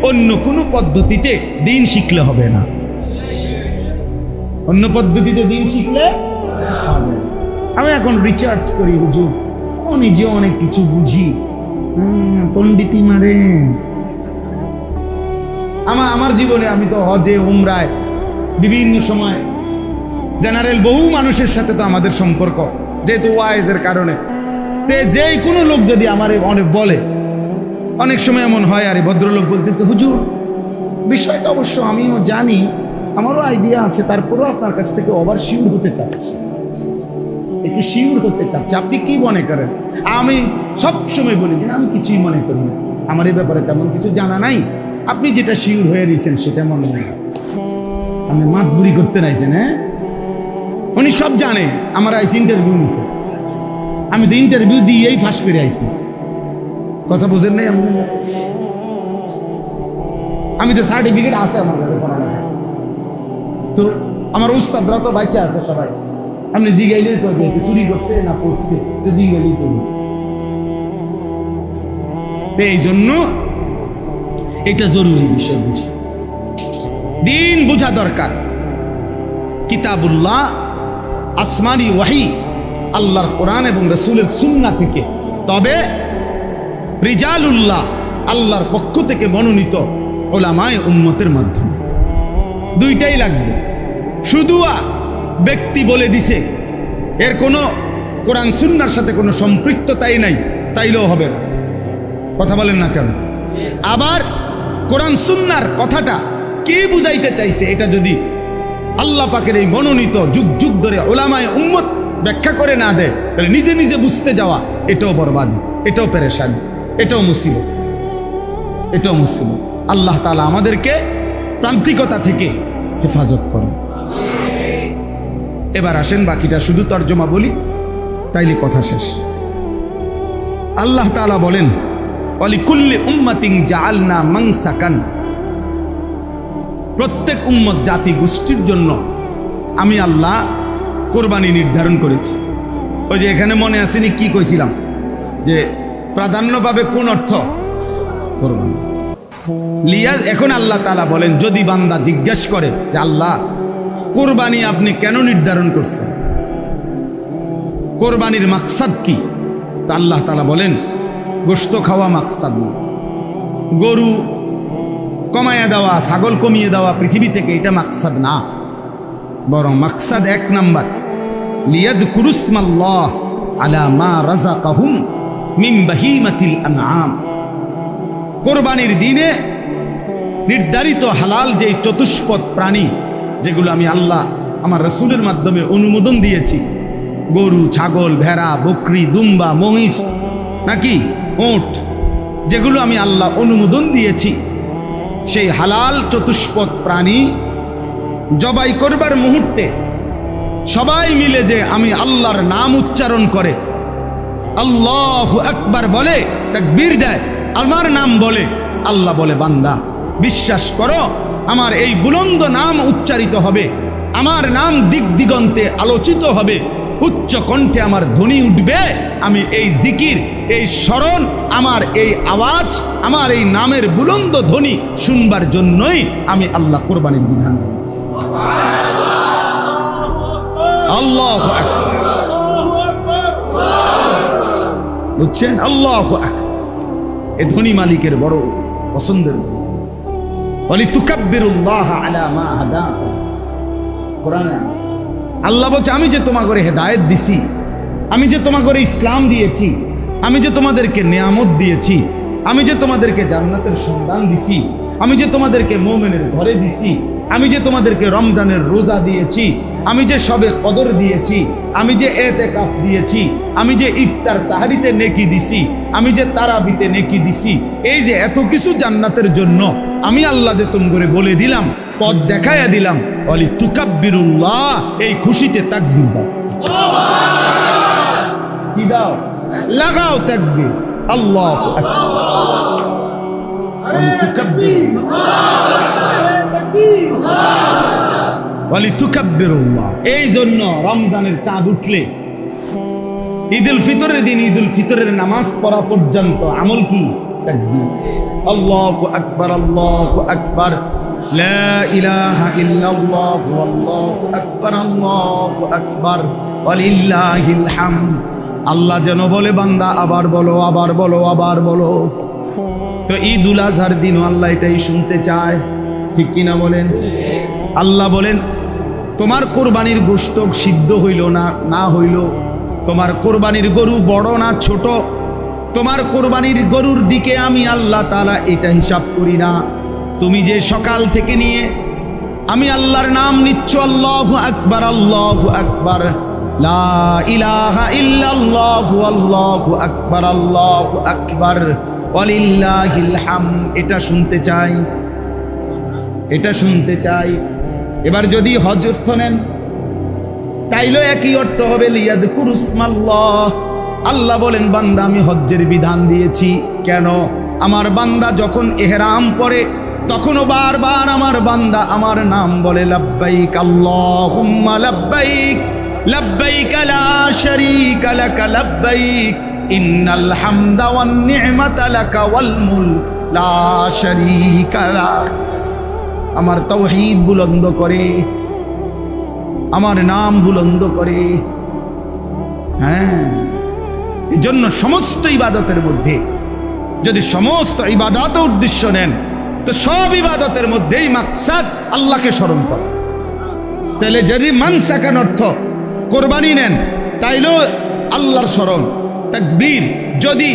অন্য কোনো পদ্ধতিতে দিন শিখলে হবে না। অন্য পদ্ধতিতে দিন শিখলে হবে না। আমি এখন রিসার্চ করি হুজুর, নিজে অনেক কিছু বুঝি, পণ্ডিতি মারে। আমার জীবনে আমি তো হজে, উমরায়, বিভিন্ন সময় জেনারেল বহু মানুষের সাথে তো আমাদের সম্পর্ক, যেহেতু ওয়াইজের কারণে। যে কোনো লোক যদি আমার অনেক বলে, অনেক সময় এমন হয়, আরে ভদ্রলোক বলতেছে হুজুর বিষয়টা অবশ্য আমিও জানি, আমারও আইডিয়া আছে, তারপরেও আপনার কাছ থেকে ওভার শিওর হতে চাচ্ছি, একটু শিওর হতে চাচ্ছি, আপনি কি মনে করেন? আমি সব সময় বলি যে আমি কিছুই মনে করি না, আমার এই ব্যাপারে তেমন কিছু জানা নাই, আপনি যেটা শিওর হয়ে নিয়েছেন সেটা মনে হয়। আপনি মাতবুরি করতে রাইছেন। হ্যাঁ, উনি সব জানে। আমার আইসি ইন্টারভিউ নিতে, আমি তো ইন্টারভিউ দিয়েই ফাঁস করে আইছি। কথা বুঝেন নাই? আমি তো সার্টিফিকেট আছে আমার কাছে পড়ালেখা, তো আমার উস্তাদরা তো বাচ্চা আছে সবাই। আপনি জিগাইলেই তো, যে চুরি করছে না পড়ছে, জিগাইলেই তো। এই জন্য এটা জরুরি বিষয়, বুঝা, দিন বুঝা দরকার। কিতাবুল্লাহ, আসমানি ওয়াহি, আল্লাহর কোরআন এবং রাসূলের সুন্নাহ থেকে, তবে রিজালুল্লাহ, আল্লাহর পক্ষ থেকে মনোনীত উলামায়ে উম্মতের মাধ্যমে। দুইটাই লাগবে। শুধু ব্যক্তি বলে দিছে, এর কোনো কোরআন সুন্নাহর সাথে কোনো সম্পৃক্ততাই নাই, তাইলেও হবে না। কথা বলেন না কেন? আবার কোরআন সুন্নাহর কথাটা কে বুঝাইতে চাইছে, এটা যদি আল্লাহ পাকের এই মনোনীত যুগ যুগ ধরে উলামায়ে উম্মত ব্যাখ্যা করে না দেয়, তাহলে নিজে নিজে বুঝতে যাওয়া, এটাও বরবাদি, এটাও পেরেশানি, এটাও মুসিবত, এটাও মুসিবত। আল্লাহ তাআলা আমাদেরকে প্রান্তিকতা থেকে হেফাজত করুন। এবার আসেন বাকিটা শুধু তর্জমা বলি, তাইলে কথা শেষ। আল্লাহ তাআলা বলেন, ওয়ালিকুল্লি উম্মাতিন জাআলনা মানসাকান, প্রত্যেক উম্মত, জাতি গোষ্ঠীর জন্য আমি আল্লাহ কোরবানি নির্ধারণ করেছি। ওই যে এখানে মনে আসেনি কি কইছিলাম, যে প্রাধান্য পাবে কোন অর্থ? কোরবানি। লিয়াজ, এখন আল্লাহ তাআলা বলেন, যদি বান্দা জিজ্ঞেস করে যে আল্লাহ কোরবানি আপনি কেন নির্ধারণ করছেন, কোরবানির মাকসাদ কি, তা আল্লাহ তাআলা বলেন, গোশত খাওয়া মাকসাদ না, গরু কমাইয়া দেওয়া, ছাগল কমিয়ে দেওয়া পৃথিবী থেকে, এটা মাকসাদ না। বরং মাকসাদ এক নাম্বার, লিয়াযকুরুসমাল্লাহ আলা মা রাযাকাহুম মিন বাহিমাতিল আনআম, কোরবানির দিনে নির্ধারিত হালাল যে চতুষ্পদ প্রাণী, যেগুলো আমি আল্লাহ আমার রাসূলের মাধ্যমে অনুমোদন দিয়েছি, গরু, ছাগল, ভেড়া, বকরি, দুম্বা, মহিষ, নাকি ওট, যেগুলো আমি আল্লাহ অনুমোদন দিয়েছি, সেই হালাল চতুষ্পদ প্রাণী জবাই করবার মুহূর্তে সবাই মিলে যে আমি আল্লাহর নাম উচ্চারণ করে, আল্লাহু আকবার বলে, তাকবীর দেয়, আমার নাম বলে, আল্লাহ বলে, বান্দা বিশ্বাস করো, আমার এই বুলন্দ নাম উচ্চারিত হবে, আমার নাম দিক দিগন্তে আলোচিত হবে, উচ্চ কণ্ঠে আমার ধ্বনি উঠবে, আমি এই জিকির, এই স্মরণ, আমার এই আওয়াজ, আমার এই নামের বুলন্দ ধ্বনি শুনবার জন্যই আমি আল্লাহ কোরবানির বিধান দিয়েছি। আল্লাহু আকবার, বুঝছেন? আল্লাহু আকবার, এ ধ্বনি মালিকের বড় পছন্দের। ওয়ালিতুকাব্বিরুল্লাহ আলা মা হাদাকুম, কোরআনে আছে, আল্লাহ বলছে আমি যে তোমাকে হেদায়েত দিছি, আমি যে তোমাকে ইসলাম দিয়েছি, আমি যে তোমাদেরকে নিয়ামত দিয়েছি, আমি যে তোমাদেরকে জান্নাতের সন্ধান দিছি, আমি যে তোমাদেরকে মুমিনের ঘরে দিছি, আমি যে তোমাদেরকে রমজানের রোজা দিয়েছি, আমি যে সবে কদর দিয়েছি, আমি যে এতেকাফ দিয়েছি, আমি যে ইফতার সাহারিতে নেকি দিছি, আমি যে তারাবিতে নেকি দিছি, এই যে এত কিছু জান্নাতের জন্য আমি আল্লাহ যে তোমরা বলে দিলাম, পথ দেখাইয়া দিলাম, ওয়ালি তুকাব্বিরুল্লাহ, এই খুশিতে তাকবীর দাও। কি দাও? লাগাও তাকবীর, আল্লাহু আকবার। ওয়ালি তুকাব্বিরুল্লাহ, এই জন্য রমজানের চাঁদ উঠলে ঈদুল ফিতরের দিন ঈদুল ফিতরের নামাজ পড়া পর্যন্ত আমল কি? তাকবীর। আল্লাহু আকবার, আল্লাহু আকবার, লা ইলাহা ইল্লাল্লাহ, আল্লাহু আকবার, আল্লাহু আকবার, ওয়ালিল্লাহিল হামদ। আল্লাহ যেন বলে বান্দা আবার বলো, আবার বলো, আবার বলো। তো ঈদুল আজহার দিনও আল্লাহ এটাই শুনতে চায়, ঠিক কিনা বলেন? আল্লাহ বলেন তোমার কোরবানির গোশত সিদ্ধ হইল না হইল, তোমার কোরবানির গরু বড় না ছোট, তোমার কোরবানির গরুর দিকে আমি আল্লাহ তাআলা এটা হিসাব করি না। তুমি যে সকাল থেকে নিয়ে আমি আল্লাহর নাম নিচ্ছ, আল্লাহু আকবার, আল্লাহু আকবার, লা ইলাহা ইল্লাল্লাহু, আল্লাহু আকবার, আল্লাহু আকবার, ওয়ালিল্লাহিল হামদ, এটা শুনতে চাই, এটা শুনতে চাই। এবার যদি হজ অর্থ নেন তাইলেও একই অর্থ হবে, লিয়াযকুরুসমাল্লাহ। আল্লাহ বলেন বান্দা আমি হজ্জের বিধান দিয়েছি কেন? আমার বান্দা যখন ইহরাম পরে তখনও বারবার আমার বান্দা আমার নাম বলে, লাব্বাইক আল্লাহুম্মা লাব্বাইক, লাব্বাইক লা শারীকা লাকা লাব্বাইক, ইন্নাল হামদা ওয়ান নি'মাতা লাকা ওয়াল মুলক লা শারীকা লাক। আমার তাওহীদ বুলন্দ করে, আমার নাম বুলন্দ করে। হ্যাঁ, এই জন্য সমস্ত ইবাদতের মধ্যে যদি সমস্ত ইবাদত উদ্দেশ্য নেন তো সব ইবাদতের মধ্যেই মাকসাদ আল্লাহকে স্মরণ করা। তাহলে যদি মানসাকান অর্থ কোরবানি নেন তাইলেও আল্লাহর স্মরণ, তাকবীর। যদি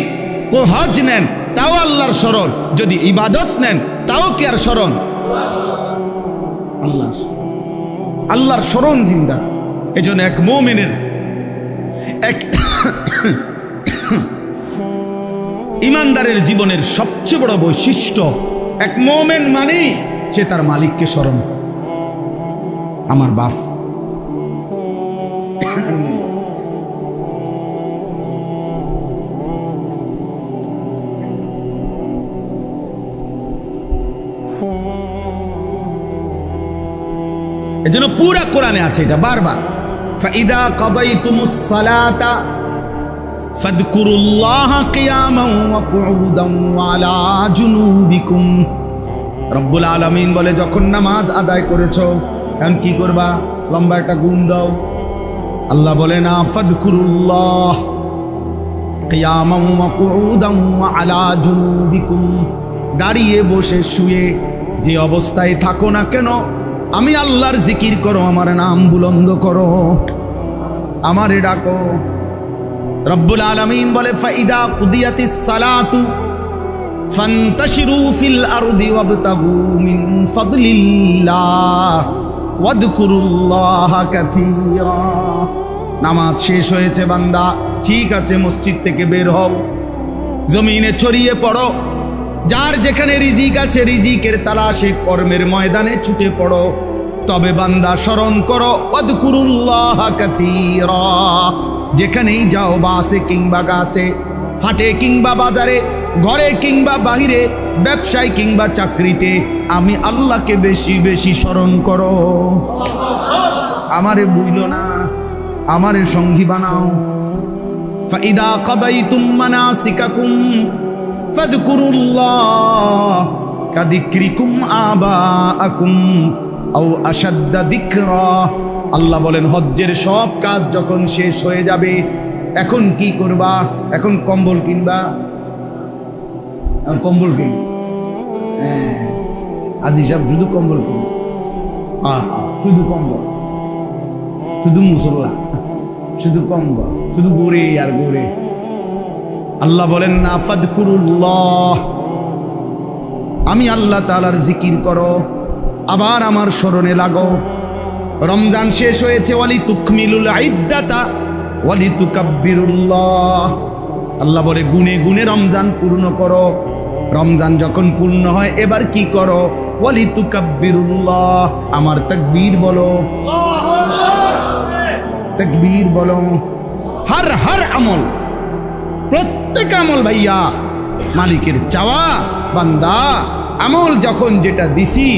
হজ নেন তাও আল্লাহর স্মরণ, যদি ইবাদত নেন তাও কি আর স্মরণ? আল্লাহ, আল্লাহর স্মরণ জিন্দা। এই জন্য এক মুমিনের এক ইমানদারের জীবনের সবচেয়ে বড় বৈশিষ্ট্য, এক মুমিন মানে সে তার মালিককে স্মরণ। আমার বাপ এজন্য পুরা কোরআনে আছে এটা বারবার, ফাইদা কাদাইতুমুস সালাতা ফাযকুরুল্লাহা কিয়ামান ওয়া কুউদান ওয়া আলা জুনুবিকুম। রব্বুল আলামিন বলে যখন নামাজ আদায় করেছো এখন কি করবা? লম্বা একটা গুণ দাও। আল্লাহ বলে না, ফাযকুরুল্লাহ কিয়ামান ওয়া কুউদান ওয়া আলা জুনুবিকুম, দাঁড়িয়ে বসে শুয়ে যে অবস্থায় থাকো না কেন আমি আল্লাহর জিকির করো, আমার নাম বুলন্দ করো, আমারে ডাকো। রব্বুল আলামিন বলে ফাইদা কুদিয়াতিস সালাতু ফান্তাশিরু ফিল আরদি ওয়াবতাগু মিন ফাদলিল্লাহ ওয়াযকুরুল্লাহা কাসীরা। নামাজ শেষ হয়েছে বান্দা, ঠিক আছে, মসজিদ থেকে বের হও, জমিনে ছড়িয়ে পড়ো, যার যেখানে রিজিক আছে রিজিকের তালাশে কর্মের ময়দানে ছুটে পড়ো। তবে বান্দা স্মরণ করো, ওয়াযকুরুল্লাহা কাসীরা। যেখানেই যাও, বাসে কিংবা গাছে, হাটে কিংবা বাজারে, ঘরে কিংবা বাহিরে, ব্যবসায় কিংবা চাকরিতে, আমি আল্লাহকে বেশি বেশি স্মরণ করো। আমারে বুইলো না, আমারে সঙ্গী বানাও। ফাইদা কাদাইতুম মানাসিকাকুম ফাযকুরুল্লাহ কাযিকরিকুম আবাআকুম আও আশাদ্দা যিকরা। আল্লাহ বলেন হজ্জের সব কাজ যখন শেষ হয়ে যাবে এখন কি করবা? এখন কম্বল কিনবা, কম্বল কিন। হ্যাঁ, আজি সাহেব শুধু কম্বল কিন, শুধু কম্বল। শুধু মুসল্লা, শুধু কম্বল, শুধু ঘুরে আর ঘুরে। আল্লাহ বলেন না, ফাদকুরুল্লাহ, আমি আল্লাহ তাআলার জিকির করো, আবার আমার স্মরণে লাগো। রমজান শেষ হয়েছে, ওয়ালি তুকমিলুল ইদ্দাতা ওয়ালি তুকাব্বিরুল্লাহ। আল্লাহ বলে গুনে গুনে রমজান পূর্ণ করো। রমজান যখন পূর্ণ হয় এবার কি করো? ওয়ালি তুকাব্বিরুল্লাহ, আমার তাকবীর বলো, তাকবীর বলো। হর আমল, প্রত্যেক আমল ভাইয়া মালিকের চাওয়া, বান্দা আমল যখন যেটা দিছি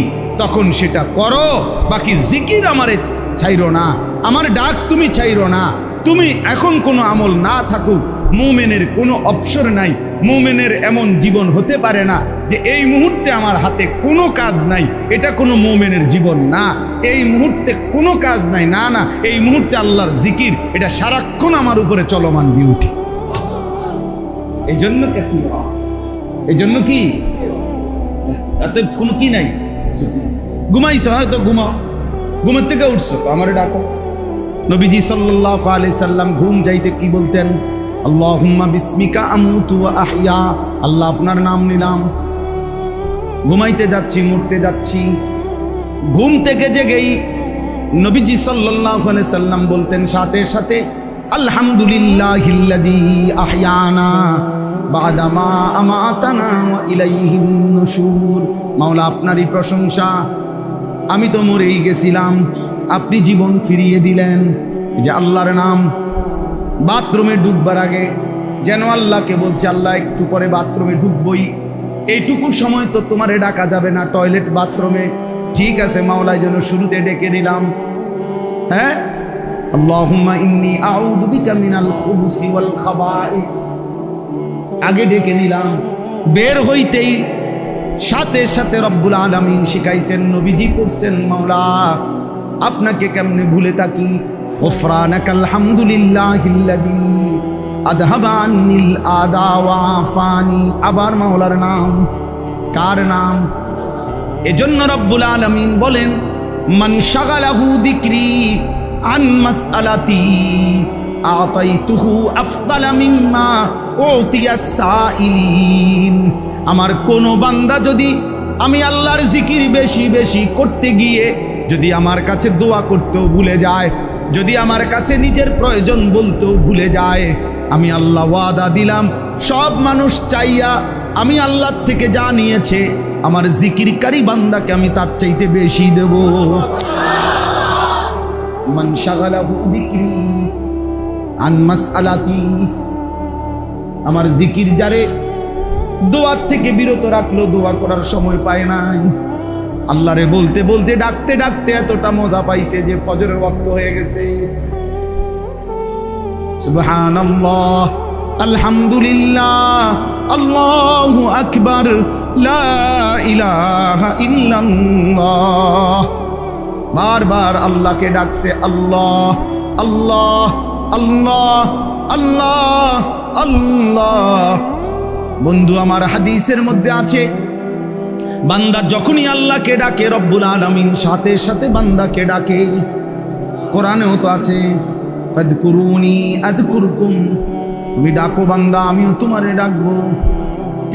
তখন সেটা করো। বাকি জিকির আমারে ছাইরো না, আমার ডাক তুমি ছাইরো না। তুমি এখন কোনো আমল না থাকুক, মুমিনের কোনো অবসর নাই। মুমিনের এমন জীবন হতে পারে না যে এই মুহূর্তে আমার হাতে কোনো কাজ নাই, এটা কোনো মুমিনের জীবন না। এই মুহূর্তে কোনো কাজ নাই, না না, এই মুহূর্তে আল্লাহর জিকির, এটা সারাক্ষণ আমার উপরে চলমান ডিউটি। এই জন্য এই জন্য কি এত কোনো কি নাই, ঘুমাইছো হয়তো ঘুমাও, ঘুমের থেকে উঠছো তো আমার ডাকো। নবীজি সাল্লাল্লাহু আলাইহি সাল্লাম ঘুম যাইতে কি বলতেন? আল্লাহুম্মা বিসমিকা আমুতু ওয়া আহইয়া, আল্লাহ আপনার নাম নিলাম, ঘুমাইতে যাচ্ছি, মরতে যাচ্ছি। ঘুম থেকে জেগেই নবীজি সাল্লাল্লাহু আলাইহি সাল্লাম বলতেন সাথে সাথে, আলহামদুলিল্লাহিল্লাযী আহইয়ানা বা'দা মা আমাতানা ওয়া ইলাইহিন নুশুর। মাওলা আপনারই প্রশংসা, আমি তো মরেই গেছিলাম, আপনি জীবন ফিরিয়ে দিলেন। এই যে আল্লাহর নাম। বাথরুমে ঢুকবার আগে যেন আল্লাহকে বলছে, আল্লাহ একটু পরে বাথরুমে ঢুকবই, এইটুকু সময় তো তোমারে ডাকা যাবে না, টয়লেট বাথরুমে। ঠিক আছে মাওলা, যেন শুরুতে ডেকে নিলাম। হ্যাঁ, আল্লাহুম্মা ইন্নী আউযু বিকা মিনাল খুবুসি ওয়াল খাবাইস, আগে ডেকে নিলাম। বের হইতেই সাথে সাথে রব্বুল আলামিন শিখাইছেন, নবীজি পড়ছেন, মাওলা আপনাকে কেমনে ভুলে থাকি। গফরানাকাল হামদুলিল্লাহিল্লাযী আযহাবা আন্নিল আদা ওয়া আফানি। আবার মাওলার নাম। কার নাম? এজন্য রব্বুল আলামিন বলেন, মান শাগালাহু যিকরি আন মাসআলাতি আতাইতুহু আফদালা মিম্মা উতিয়া সাইলিন। আমার কোন বান্দা যদি আমি আল্লাহর জিকির বেশি বেশি করতে গিয়ে যদি আমার কাছে দোয়া করতেও ভুলে যায়, যদি আমার কাছে নিজের প্রয়োজন বলতেও ভুলে যায়, আমি আল্লাহ ওয়াদা দিলাম, সব মানুষ চাইয়া আমি আল্লাহর থেকে যা নিয়েছে আমার জিকিরকারী বান্দাকে আমি তার চাইতে বেশি দেব। মান শাগালাহু যিকরি আন মাসআলাতি, আমার জিকির যারে দোয়ার থেকে বিরত রাখলো, দোয়া করার সময় পায় নাই। আল্লাহরে বলতে বলতে ডাকতে ডাকতে এতটা মজা পাইছে যে ফজরের ওয়াক্ত হয়ে গেছে। সুবহানাল্লাহ, আলহামদুলিল্লাহ, আল্লাহু আকবার, লা ইলাহা ইল্লাল্লাহ। বারবার আল্লাহকে ডাকছে, আল্লাহ আল্লাহ আল্লাহ আল্লাহ আল্লাহ। বন্ধু আমার, হাদিসের মধ্যে আছে, বান্দা যখনই আল্লাহকে ডাকে রব্বুল আলামিন সাথে সাথে বান্দাকে ডাকে। কোরআনেও তো আছে, ফাদকুরুনি আযকুরকুম, তুমি ডাকো বান্দা, আমিও তোমারে ডাকবো।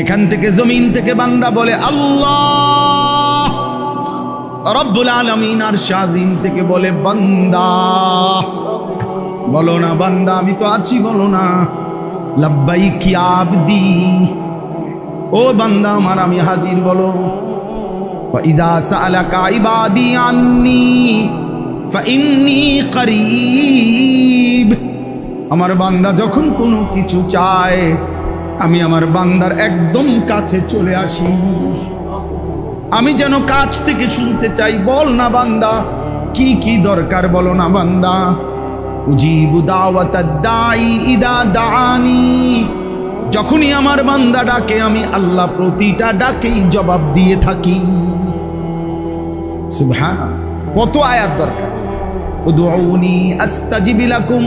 এখান থেকে জমিন থেকে বান্দা বলে আল্লাহ, রব্বুল আলামিন আর শাজিম থেকে বলে বান্দা। বলো না বান্দা আমি তো আছি, বলো না লাব্বাইক ইয়া আবদি, ও বান্দা আমার আমি হাজির, বলো। ওয়া ইযা সাআলাকা ইবাদি আন্নী ফাইন্নী করিব, আমার বান্দা যখন কোনো কিছু চায় আমি আমার বান্দার একদম কাছে চলে আসি। আমি যেন কাছ থেকে শুনতে চাই। বল না বান্দা কি কি দরকার, বলো না বান্দা। উজিবু দাওয়াতাদ দাঈ ইদা দাআনি, যখনই আমার বান্দা ডাকে আমি আল্লাহ প্রতিটা ডাকেই জবাব দিয়ে থাকি। সুবহানাল্লাহ, কত আয়াত দরকার। উদউনি আস্তাজিব লাকুম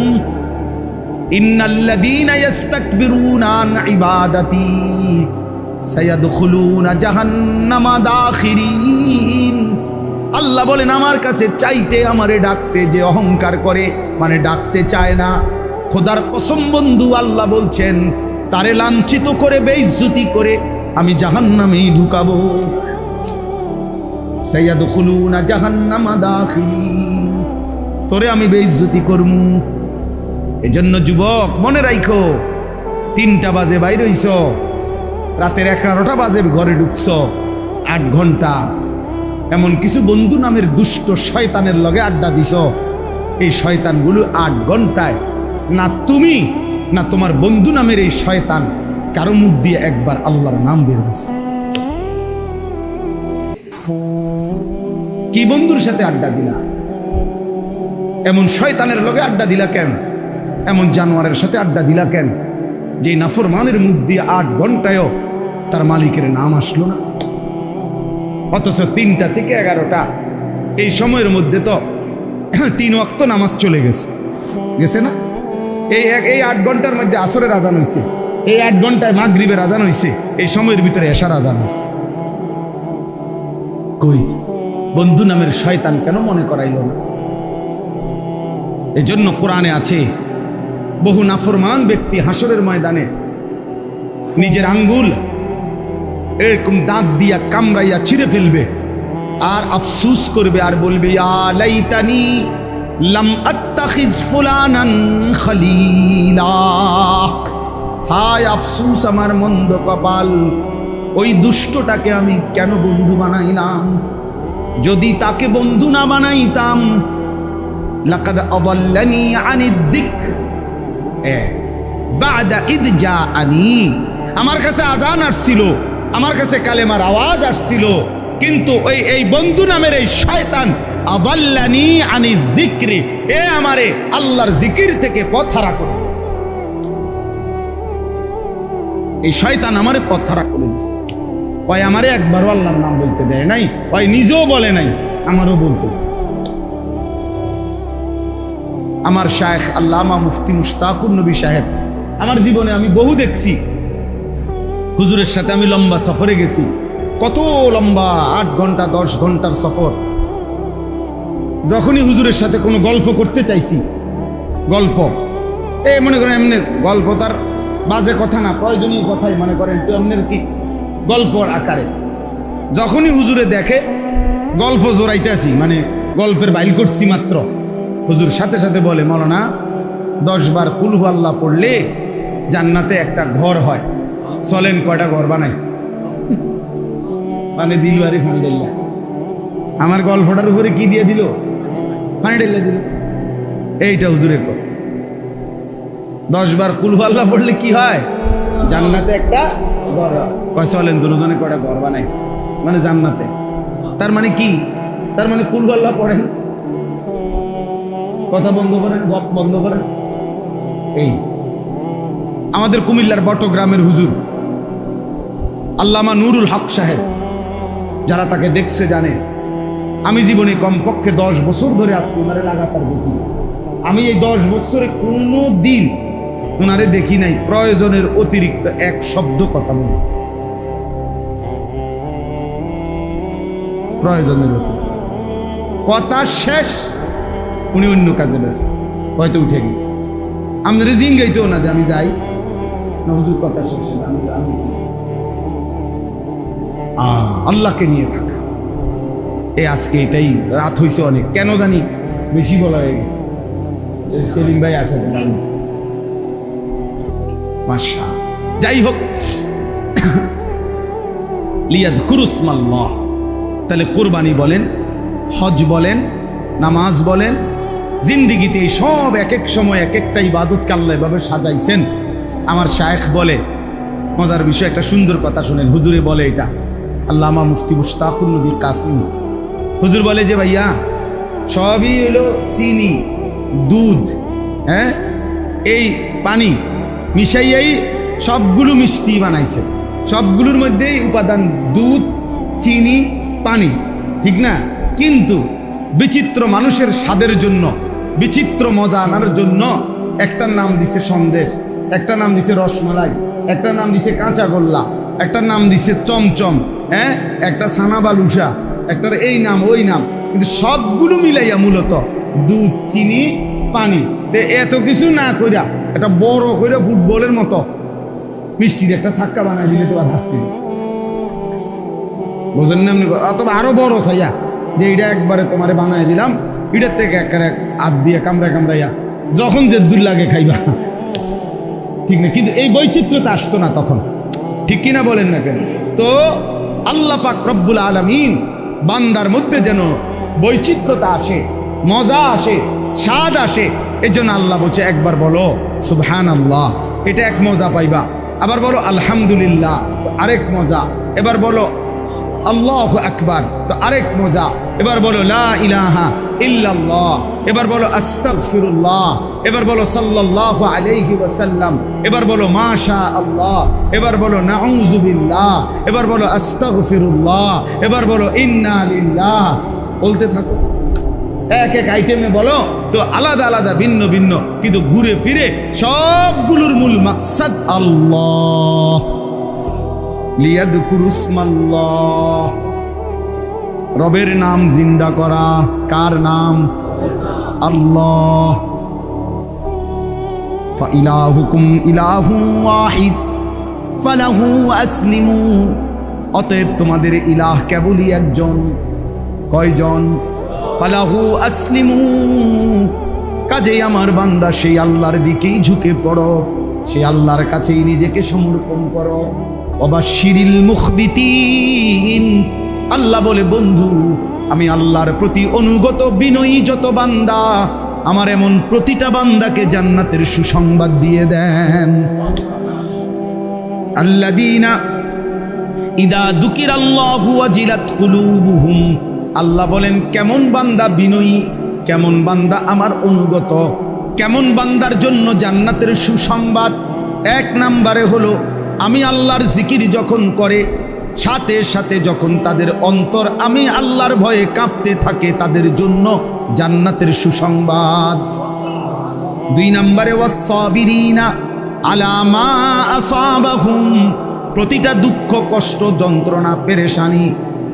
ইন্নাল্লাযীনা ইস্তাকবিরুনা আন ইবাদাতি সায়াদখুলুনা জাহান্নামা দাখিরিন। আল্লাহ বলেন আমার কাছে চাইতে আমারে ডাকতে যে অহংকার করে, মানে ডাকতে চায় না, খোদার কসম বন্ধু আল্লাহ বলছেন তারে লাঞ্ছিত করে বেইজ্জতি করে আমি জাহান্নামেই ঢুকাবো। সাইয়াদখুলুনা জাহান্নামা দাখিলিন, তোরে আমি বেইজ্জতি করমু। এজন্য যুবক মনে রাখো, 3টা বাজে বাইরে হইছ, রাতের 11টা বাজে ঘরে ঢুকছ, 8 ঘন্টা এমন কিছু বন্ধু নামের দুষ্ট শয়তানের লগে আড্ডা দিছ। এই শয়তানগুলো 8 ঘন্টায় না তুমি না তোমার বন্ধু নামের এই শয়তান কারো মুখ দিয়ে একবার আল্লাহর নাম বের হচ্ছে। কি বন্ধুর সাথে আড্ডা দিলা? এমন শয়তানের লগে আড্ডা দিলা কেন? এমন জানোয়ারের সাথে আড্ডা দিলা কেন যে নাফরমানের মুখ দিয়ে 8 ঘন্টায়ও তার মালিকের নাম আসলো না? অথচ 3টা থেকে 11টা এই সময়ের মধ্যে তো 3 ওয়াক্ত নামাজ চলে গেছে না? এই 8 ঘন্টার মধ্যে আসরের আজান হয়েছে, এই 8 ঘন্টায় মাগরিবের আজান হয়েছে, এই সময়ের ভিতরে এশার আজান হয়েছে। কই বন্ধু নামের শয়তান কেন মনে করাইল না? এই জন্য কোরআনে আছে বহু নাফরমান ব্যক্তি হাসরের ময়দানে নিজের আঙ্গুল এরকম দাঁত দিয়া কামড়াইয়া ছিঁড়ে ফেলবে আর আফসুস করবে আর বলবে ইয়া লাইতানি লাম আত্তাখিজ ফুলানান খলিলা, হায় আফসুস আমার মন্দ কপাল, ওই দুষ্টটাকে আমি কেন বন্ধু বানাইলাম। যদি তাকে বন্ধু না বানাইতাম লাকাদ আদাল্লানি আনিদ যিকর বা'দা ইদ জাআনি, আমার কাছে আজান আসছিল, আমার কাছে কালেমার আওয়াজ আসছিল, কিন্তু এই বন্ধু নামের এই শয়তান আদাল্লানি আনিজ যিকরি, এ আমারে আল্লাহর জিকির থেকে পথহারা করে দিয়েছে। এই শয়তান আমারে পথহারা করে দিয়েছে। ওই আমারে একবারও আল্লাহর নাম বলতে দেয় নাই, ওই নিজেও বলে নাই, আমারও বলতে। আমার শায়েখ আল্লামা মুফতি মুশতাকুর নবী সাহেব, আমার জীবনে আমি বহু দেখছি, হুজুরের সাথে আমি লম্বা সফরে গেছি, কত লম্বা 8 ঘন্টা 10 ঘন্টার সফর। যখনই হুজুরের সাথে কোনো গল্প করতে চাইছি, গল্প মনে করেন এমনি গল্প, তার বাজে কথা না, প্রয়োজনীয় কথাই মনে করেন একটু এমনের কি গল্পর আকারে, যখনই হুজুরে দেখে গল্প জোরাইতেছি, মানে গল্পের বাইল করছি মাত্র, হুজুর সাথে সাথে বলে মৌলানা 10 বার কুল হু আল্লাহ পড়লে জান্নাতে একটা ঘর হয়, চলেন কয়টা ঘর বানাই। মানে দিলবাড়ি ফান্ডেল্লা আমার গল্পটার উপরে কি দিয়ে দিল? ফান্ডেল্লা দিল। এইটা হুজুরে 10 বার কুল হু আল্লাহ পড়লে কি হয়? জান্নাতে একটা ঘর হয়। কয় চলেন দুজনে কয়টা ঘর বানাই, মানে জান্নাতে। তার মানে কি? তার মানে কুল হু আল্লাহ পড়েন, কথা বন্ধ করেন, গপ বন্ধ করেন। এই আমাদের কুমিল্লার বটগ্রামের হুজুর আল্লামা নুরুল হক সাহেব, যারা তাকে দেখছে জানে, আমি জীবনে কমপক্ষে 10 বছর ধরে আজকে ওনারে লাগাতার দেখি। আমি এই 10 বছরে কোনো দিন ওনারে দেখি নাই প্রয়োজনের অতিরিক্ত এক শব্দ কথা বলি, প্রয়োজনের অতিরিক্ত কথা শেষ, উনি অন্য কাজে ব্যস্ত, হয়তো উঠে গেছে। আমাদের জিং গাইতেও না যে আমি যাই না, হুজুর কথা শেষ, আল্লাহকে নিয়ে থাকা। আজকে এটাই রাত হয়েছে অনেক, কেন জানি বেশি বলা হয়ে গেছে। সেলিম ভাই আসে মাশা, যাই হোক, লিয়াযকুরুসমাল্লাহ, তাহলে কুরবানি বলেন, হজ বলেন, নামাজ বলেন, জিন্দিগিতে সব এক এক সময় এক একটা ইবাদতকে আল্লাহ এভাবে সাজাইছেন। আমার শায়েখ বলে, মজার বিষয়, একটা সুন্দর কথা শুনেন, হুজুরে বলে এটা, আল্লামা মুফতি মুশতাকুর নবী কাসিম হুজুর বলে যে ভাইয়া সবই হলো চিনি, দুধ, এই পানি মিশাইয়াই সবগুলো মিষ্টি বানাইছে, সবগুলোর মধ্যেই উপাদান দুধ, চিনি, পানি, ঠিক না? কিন্তু বিচিত্র মানুষের স্বাদের জন্য, বিচিত্র মজা আনার জন্য একটার নাম দিছে সন্দেশ, একটা নাম দিছে রসমালাই, একটা নাম দিছে কাঁচা গোল্লা, একটা নাম দিছে চমচম, একটা ছানা বালুসা, একটার এই নাম ওই নাম, কিন্তু সবগুলো মিলাইয়া মূলত দুধ, চিনি, পানি। এত কিছু না কইরা একটা বড় কইরা ফুটবলের মতো মিষ্টির একটা ছাক্কা বানাই দিলে তো আর হাসছি, বুঝলেন না? অথবা আরো বড় চাইয়া যে এটা একবারে তোমারে বানাই দিলাম, এটার থেকে একবারে হাত দিয়ে কামড়াইয়া যখন যে দূর লাগে খাইবা, ঠিক না? কিন্তু এই বৈচিত্র্যতা আসতো না তখন, ঠিক কিনা বলেন না কেন? তো আল্লাহ পাক রব্বুল আলামিন বান্দার মধ্যে যেন বৈচিত্র্যতা আসে, মজা আসে, স্বাদ আসে, এই জন্য আল্লাহ বলছে একবার বলো সুবহানাল্লাহ, এটা এক মজা পাইবা। আবার বলো আলহামদুলিল্লাহ, তো আরেক মজা। এবার বলো আল্লাহু আকবার, তো আরেক মজা। এবার বলো লা ইলাহা ইল্লাল্লাহ, এবার বলো আস্তাগফিরুল্লাহ, এবার বলো সাল্লাল্লাহু আলাইহি ওয়াসাল্লাম, এবার বলো মাশা আল্লাহ, এবার বলো নাউযু বিল্লাহ, এবার বলো আস্তাগফিরুল্লাহ, এবার বলো ইন্না লিল্লাহ। বলতে থাকো, এক এক আইটেমে বলো, তো আলাদা আলাদা ভিন্ন ভিন্ন, কিন্তু ঘুরে ফিরে সবগুলোর মূল মাকসাদ আল্লাহ। লিয়াযকুরু ইসমাল্লাহ, রবের নাম জিন্দা করা। কার নাম? আল্লাহ। ফাইলাহুকুম ইলাহুন ওয়াহিদ ফালাহু আসলিমু, অতএব তোমাদের ইলাহ কেবলই একজন। কয়জন? ফালাহু আসলিমু, কাজেই আমার বান্দা সেই আল্লাহর দিকেই ঝুঁকে পড়ো, সেই আল্লাহর কাছেই নিজেকে সমর্পণ করো। ওয়াবাশশিরিল মুখবিতিন, আল্লাহ বলে বন্ধু আমি আল্লাহর প্রতি অনুগত বিনয়ী যত বান্দা, আমার এমন প্রতিটা বান্দাকে জান্নাতের সুসংবাদ দিয়ে দেন। আল্লাযীনা ইদা যুকিরাল্লাহু ওয়াজিলাত কুলুবুহুম, আল্লাহ বলেন কেমন বান্দা বিনয়ী, কেমন বান্দা আমার অনুগত, কেমন বান্দার জন্য জান্নাতের সুসংবাদ। এক নম্বরে হলো আমি আল্লাহর জিকির যখন করে, সাথে সাথে যখন তাদের অন্তর আমি আল্লাহর ভয়ে কাঁপতে থাকে, তাদের জন্য জান্নাতের সুসংবাদ। দুই নম্বরে ওয়াস-সাবিরিনা আলা মা আসাবাহুম, প্রতিটা দুঃখ, কষ্ট, যন্ত্রণা, পেরেশানি,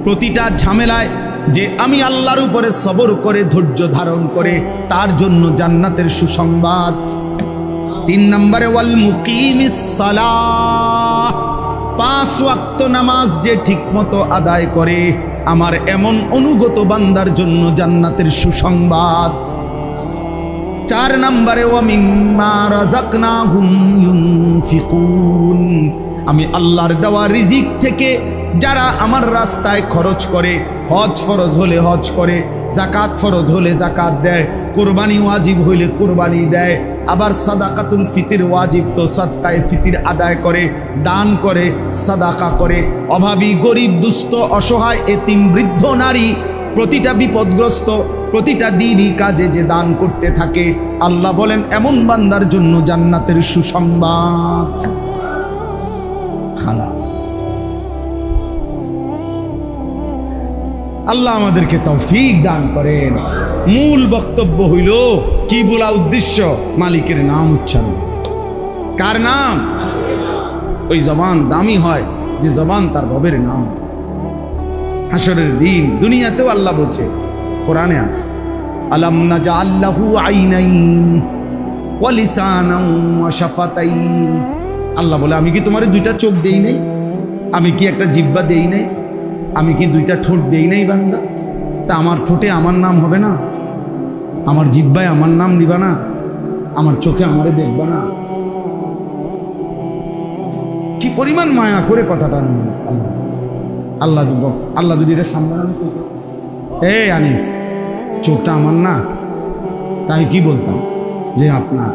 প্রতিটা ঝামেলায় যে আমি আল্লাহর উপরে সবর করে ধৈর্য ধারণ করে, তার জন্য জান্নাতের সুসংবাদ। তিন নম্বরে ওয়াল মুকিমিস সালাহ, 5 ওয়াক্ত নামাজ যে ঠিকমতো আদায় করে, আমার এমন অনুগত বান্দার জন্য জান্নাতের সুসংবাদ। 4 নম্বরে ওয়া মিম্মা রাযাকনাহুম ইউনফিকুন, আমি আল্লাহর দেওয়া রিজিক থেকে যারা আমার রাস্তায় খরচ করে, হজ ফরজ হলে হজ করে, যাকাত ফরজ হলে যাকাত দেয়, কুরবানি ওয়াজিব হইলে কুরবানি দেয়, আবার সাদাকাতুল ফিতির ওয়াজিব তো সাদকায়ে ফিতির আদায় করে, দান করে, সাদাকা করে, অভাবী, গরিব, দুস্থ, অসহায়, এতিম, বৃদ্ধ, নারী, প্রতিটা বিপদগ্রস্ত, প্রতিটা দিনই কাজে যে দান করতে থাকে, আল্লাহ বলেন এমন বান্দার জন্য জান্নাতের সুসংবাদ। খালাস। আল্লাহ আমাদেরকে তৌফিক দান করেন। মূল বক্তব্য হইল কি বলা উদ্দেশ্য? মালিকের নাম উচ্চারণ। কার নাম? ওই জবান দামি হয় যে জবান তার রবের নাম। হাসরের দিন দুনিয়াতেও আল্লাহ বলছে, কোরআনে আছে, আলাম নাজআল লাহু আইনাইন ওয়া লিসানান ওয়া শাফাতাইন। আল্লাহ বলে আমি কি তোমারে 2টা চোখ দেই নাই? আমি কি একটা জিহ্বা দেই নাই? আমি কি 2টা ঠোঁট দেই নাই বান্দা? তা আমার ঠোঁটে আমার নাম হবে না? আমার জিহ্বায় আমার নাম নিবা না? আমার চোখে আমারে দেখবা না? কি পরিমাণ মায়া করে কথাটা আল্লাহ আল্লাহ আল্লাহ যদি এটা সামনে আনিস চোখটা আমার না, তাই কি বলতাম যে আপনার।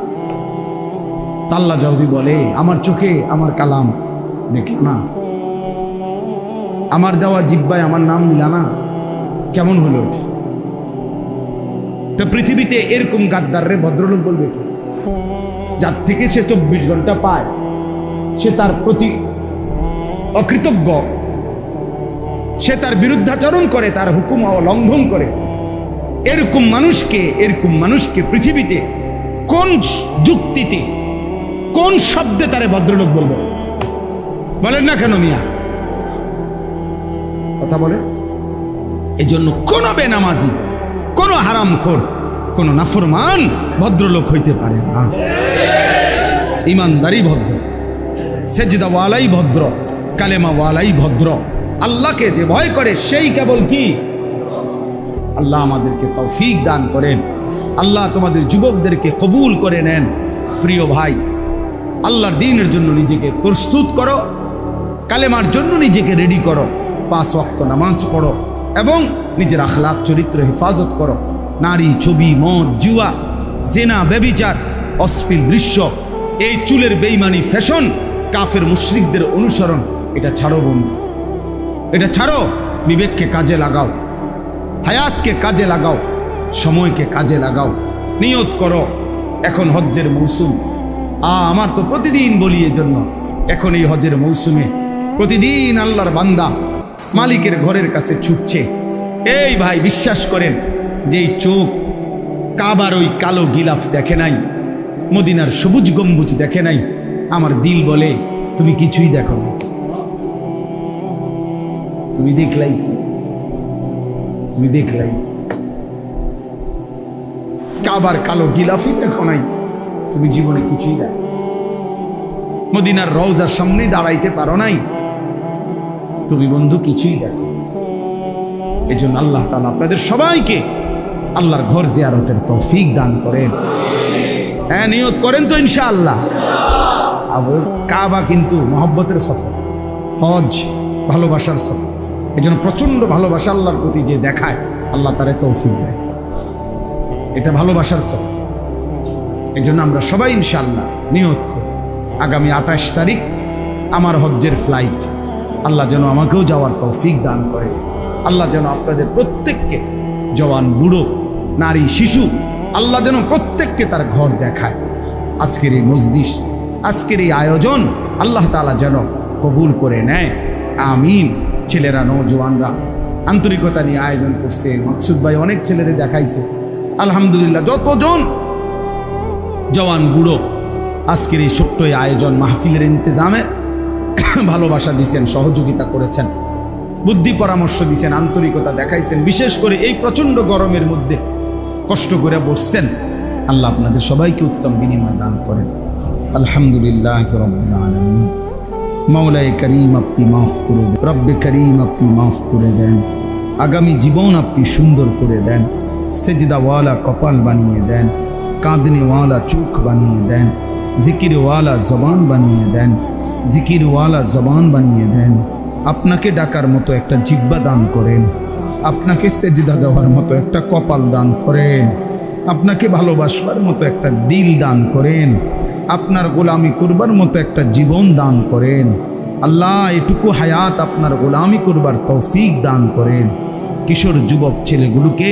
আল্লাহ যদি বলে আমার চোখে আমার কালাম দেখল না, আমার দেওয়া জিহ্বায় আমার নাম নিলা না, কেমন হলো এটা? তো পৃথিবীতে এরকম গাদ্দাররে ভদ্রলোক বলবে কি? যার থেকে সে 24 ঘন্টা পায়, সে তার প্রতি অকৃতজ্ঞ, সে তার বিরুদ্ধাচরণ করে, তার হুকুম অলঙ্ঘন করে। এরকম মানুষকে পৃথিবীতে কোন যুক্তিতে, কোন শব্দে তারে ভদ্রলোক বলবো? বলেন না কেন মিয়া? কথা বলে এজন্য কোনো বেনামাজি, কোনো হারামখোর, কোনো নাফরমান ভদ্রলোক হইতে পারে না। ইমানদারি ভদ্র, সেজদাওয়ালাই ভদ্র, কালেমাওয়ালাই ভদ্র। আল্লাহকে যে ভয় করে সেই কেবল কি? আল্লাহ আমাদেরকে তৌফিক দান করেন। আল্লাহ তোমাদের যুবকদেরকে কবুল করে নেন। প্রিয় ভাই, আল্লাহর দ্বীনের জন্য নিজেকে প্রস্তুত করো, কালেমার জন্য নিজেকে রেডি করো, 5 ওয়াক্ত নামাজ পড়ো এবং নিজের আখলাক চরিত্র হেফাজত করো। নারী, ছবি, মদ, জুয়া, জেনা, ব্যভিচার, অশ্লীল দৃশ্য, এই চুলের বেইমানি ফ্যাশন, কাফের মুশরিকদের অনুসরণ, এটা ছাড়ো বন্ধু, এটা ছাড়ো। বিবেককে কাজে লাগাও, হায়াতকে কাজে লাগাও, সময়কে কাজে লাগাও। নিয়ত করো, এখন হজ্জের মৌসুম। আমার তো প্রতিদিন বলি এজন্য, এখন এই হজ্জের মৌসুমে প্রতিদিন আল্লাহর বান্দা মালিকের ঘরের কাছে ছুটছে। এই ভাই, বিশ্বাস করেন যে এই চোখ কাবার ওই কালো গিলাফ দেখে নাই, মদিনার সবুজ গম্বুজ দেখে নাই, আমার দিল বলে তুমি কিছুই দেখো না। তুমি দেখলাই কি? তুমি দেখলাই কাবার কালো গিলাফই দেখো নাই, তুমি জীবনে কিছুই দেখো। মদিনার রওজার সামনে দাঁড়াইতে পারো নাই, তুমি বন্ধু কিছুই দেখো। এই জন্য আল্লাহ তাআলা আপনাদের সবাইকে আল্লাহর ঘর জিয়ারতের তৌফিক দান করেন। হ্যাঁ, নিয়ত করেন তো ইনশাআল্লাহ। কাবা কিন্তু মহব্বতের সফর, হজ ভালোবাসার সফর। এই জন্য প্রচন্ড ভালোবাসা আল্লাহর প্রতি যে দেখায়, আল্লাহ তারে তৌফিক দেয়। এটা ভালোবাসার সফর। এই জন্য আমরা সবাই ইনশাআল্লাহ নিয়ত করি, আগামী 28 তারিখ আমার হজ্জের ফ্লাইট। আল্লাহ যেন আমাকেও যাওয়ার তৌফিক দান করে। আল্লাহ যেন আপনাদের প্রত্যেককে, জওয়ান, বুড়ো, নারী, শিশু, আল্লাহ যেন প্রত্যেককে তার ঘর দেখায়। আজকের এই মজলিস, আজকের এই আয়োজন আল্লাহ তাআলা যেন কবুল করে নেয়। আমিন। ছেলেরা, নওজোয়ানরা আন্তরিকতা নিয়ে আয়োজন করছে। মাকসুদ ভাই অনেক ছেলেদের দেখাইছে, আলহামদুলিল্লাহ। যতজন জওয়ান, বুড়ো আজকের এই ছোট্ট আয়োজন মাহফিলের ইন্তজামে ভালোবাসা দিয়েছেন, সহযোগিতা করেছেন, বুদ্ধি পরামর্শ দিয়েছেন, আন্তরিকতা দেখাইছেন। বিশেষ করে এই প্রচন্ড গরমের মধ্যে কষ্ট করে বসছেন। আল্লাহ আপনাদের সবাইকে উত্তম বিনিময় দান করেন। আলহামদুলিল্লাহ রাব্বিল আলামিন। মাওলায়ে করিম আপনি মাফ করে দেন, রব্বে করিম আপনি মাফ করে দেন। আগামী জীবন আপনি সুন্দর করে দেন। সেজদাওয়ালা কপাল বানিয়ে দেন, কাঁদনেওয়ালা চোখ বানিয়ে দেন, জিকিরওয়ালা জবান বানিয়ে দেন, জিকিরওয়ালা জবান বানিয়ে দেন। আপনাকে ডাকার মতো একটা জিহ্বা দান করেন, আপনাকে সেজদা দেওয়ার মতো একটা কপাল দান করেন, আপনাকে ভালোবাসবার মতো একটা দিল দান করেন, আপনার গোলামি করবার মতো একটা জীবন দান করেন। আল্লাহ, এটুকু হায়াত আপনার গোলামি করবার তৌফিক দান করেন। কিশোর যুবক ছেলেগুলোকে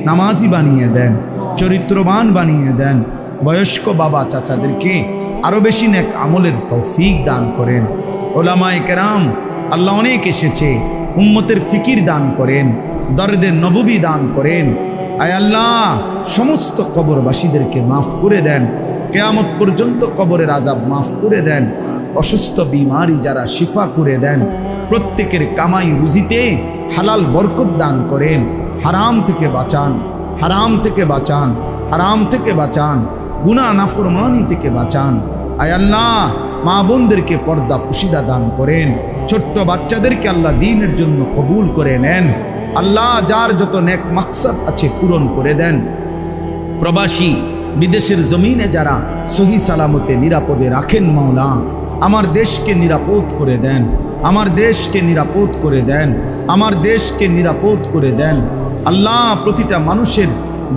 নামাজি বানিয়ে দেন, চরিত্রবান বানিয়ে দেন। বয়স্ক বাবা চাচাদেরকে আরো বেশি নেক আমলের তৌফিক দান করেন। ওলামায়ে কেরাম আল্লাহ অনেক এসেছে, উম্মতের ফিকির দান করেন, দরদের নববী দান করেন। আয় আল্লাহ, সমস্ত কবরবাসীদেরকে মাফ করে দেন। কিয়ামত পর্যন্ত কবরের আযাব মাফ করে দেন। অসুস্থ বিমারি যারা শিফা করে দেন। প্রত্যেকের কামাই রুজিতে হালাল বরকত দান করেন। হারাম থেকে বাঁচান, হারাম থেকে বাঁচান, হারাম থেকে বাঁচান, গুনাহ নাফরমানি থেকে বাঁচান। আয় আল্লাহ, মা বোনদেরকে পর্দা পুশিদা দান করেন। ছোট্ট বাচ্চাদেরকে আল্লাহ দ্বীনের জন্য কবুল করে নেন। আল্লাহ, যার যত নেক মাকসাদ আছে পূরণ করে দেন। প্রবাসী বিদেশের জমিনে যারা সহি সালামতে নিরাপদে রাখেন, মাওলা আমার দেশকে নিরাপদ করে দেন, আমার দেশকে নিরাপদ করে দেন, আমার দেশকে নিরাপদ করে দেন। আল্লাহ, প্রতিটা মানুষের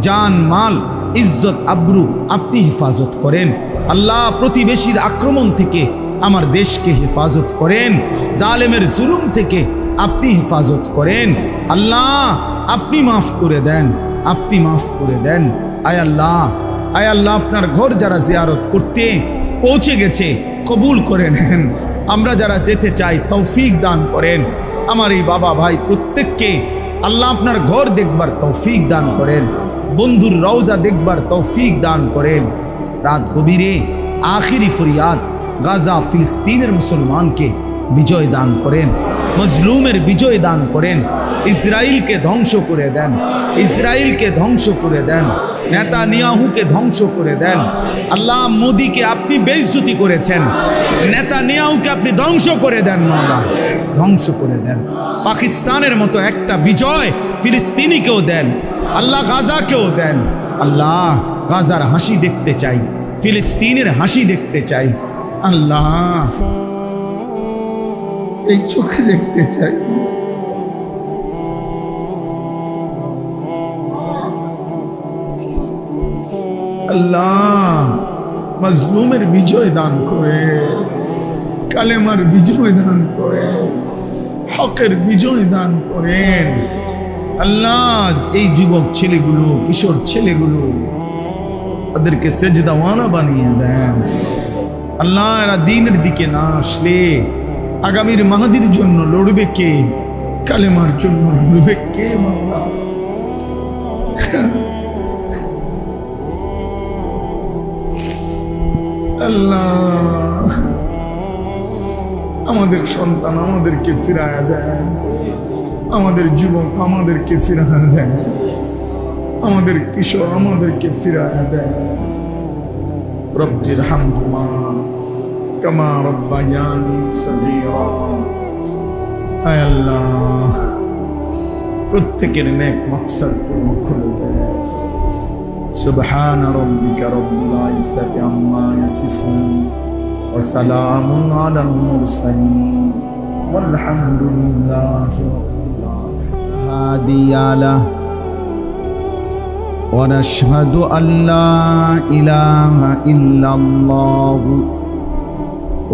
জান, মাল, ইজ্জত, আব্রু আপনি হেফাজত করেন। আল্লাহ, প্রতিবেশীর আক্রমণ থেকে আমার দেশকে হেফাজত করেন। জালেমের জুলুম থেকে আপনি হেফাজত করেন। আল্লাহ, আপনি মাফ করে দেন, আপনি মাফ করে দেন। আয় আল্লাহ, আয় আল্লাহ, আপনার ঘর যারা জিয়ারত করতে পৌঁছে গেছে কবুল করে নেন। আমরা যারা যেতে চাই তৌফিক দান করেন। আমার এই বাবা ভাই প্রত্যেককে আল্লাহ আপনার ঘর দেখবার তৌফিক দান করেন, বন্ধুর রওজা দেখবার তৌফিক দান করেন। রাত গভীরে আখিরি ফরিয়াদ, গাজা ফিলিস্তিনের মুসলমানকে বিজয় দান করেন। মজলুমের বিজয় দান করেন, ইসরায়েলকে ধ্বংস করে দেন, ইসরায়েলকে ধ্বংস করে দেন, নেতানিয়াহুকে ধ্বংস করে দেন। আল্লাহ, মোদিকে আপনি বেইজ্জতি করেছেন, নেতানিয়াহুকে আপনি ধ্বংস করে দেন, মাওলা ধ্বংস করে দেন। পাকিস্তানের মতো একটা বিজয় ফিলিস্তিনিকেও দেন, আল্লাহ গাজাকেও দেন। আল্লাহ, গাজার হাসি দেখতে চাই, ফিলিস্তিনের হাসি দেখতে চাই। আল্লাহ, এই চোখে দেখতে চাই। আল্লাহ, মজলুমের বিজয় দান করে, কালেমার বিজয় দান করে, হকের বিজয় দান করেন। আল্লাহ, এই যুবক ছেলেগুলো, কিশোর ছেলেগুলো, ওদেরকে সেজদাওয়ালা বানিয়ে দেন। আল্লাহ, এরা দ্বীনের দিকে না আসলে আগামীর মাহাদির জন্য লড়বে কে? কালেমার জন্য লড়বে কে? মাওলা, আল্লাহ, আমাদের সন্তান আমাদেরকে ফিরায়া দেন, আমাদের যুবক আমাদেরকে ফিরায়া দেন, আমাদের কিশোর আমাদেরকে ফিরায়া দেন। রব্বির হামহুমা কামা রব্বায়ানি সগীরা। আয় আল্লাহ, প্রত্যেকের নেক মাকসাদ পূর্ণ করে দেন। সুবহান রাব্বিকা রব্বিল ইজ্জাতি আম্মা ইয়াসিফুন ওয়া সালামুন আলাল মুরসালিন ওয়ালহামদুলিল্লাহি রাব্বিল আলামিন। হাদিয়ালা ওয়া নাশহাদু আল্লা ইলাহা ইল্লাল্লাহু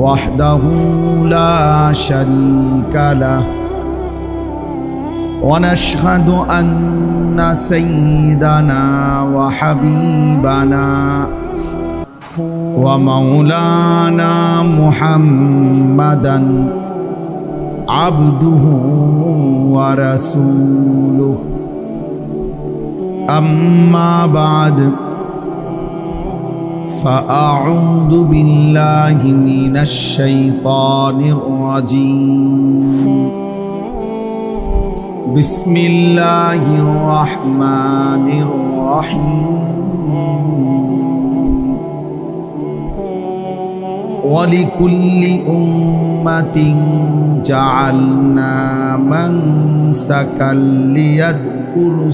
ওয়াহদাহু লা শারীকা লাহু ونشهد أن سيدنا وحبيبنا ومولانا محمدا عبده ورسوله أما بعد فأعوذ بالله من الشيطان الرجيم بسم الله الرحمن الرحيم ولكل أمة جعلنا منسكا ليذكروا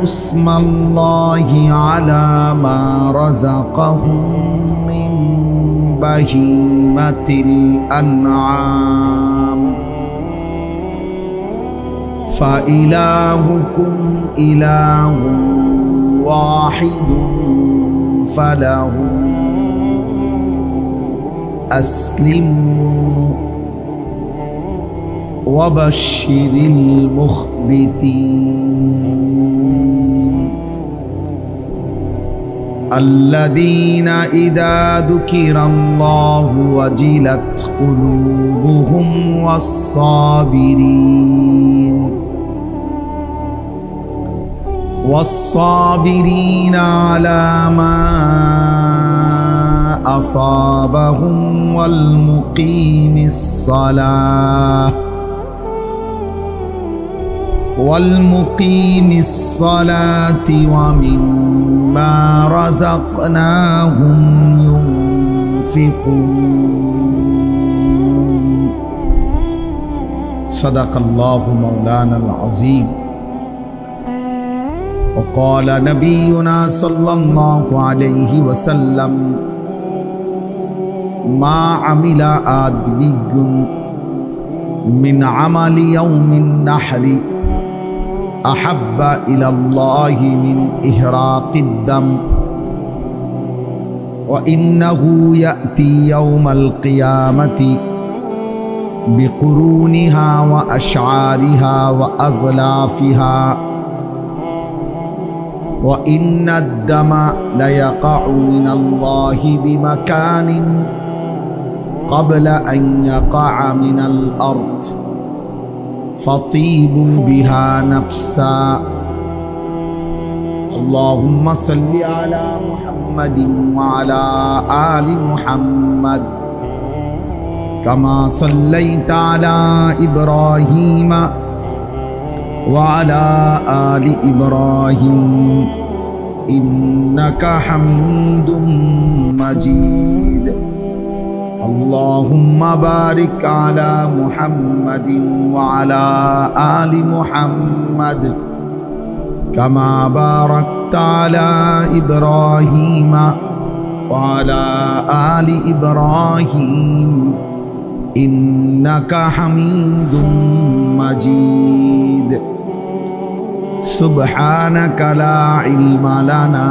اسم الله على ما رزقهم من بهيمة الأنعام فإلهكم إله واحد فله أسلموا وبشر المخبتين الذين إذا ذكر الله وجلت قلوبهم والصابرين على ما أصابهم والمقيم الصلاة ومما رزقناهم ينفقون صدق الله مولانا العظيم وقال نبينا صلى الله عليه وسلم ما عمل آدمي من عمل يوم النحر أحب إلى الله من إهراق الدم وإنه يأتي يوم القيامة بقرونها وأشعارها وأظلافها وإن الدم ليقع من الله بمكان قبل أن يقع من الأرض فطيبوا بها نفسا আল্লাহুম্মা সাল্লি আলা মুহাম্মাদিন ওয়া আলা আলি মুহাম্মাদ কামা সাল্লাইতা আলা ইব্রাহিম ওয়া আলা আলি ইব্রাহিম ইন্নাকা হামিদুম মাজিদ। আল্লাহুম্মা বারিক আলা মুহাম্মাদিন ওয়া আলা আলি মুহাম্মাদ কামা বারাকতা আলা ইব্রাহিম ওয়া আলা আলি ইব্রাহিম ইন্নাকা হামিদুম মাজিদ। সুবহানাকা লা ইলমা লানা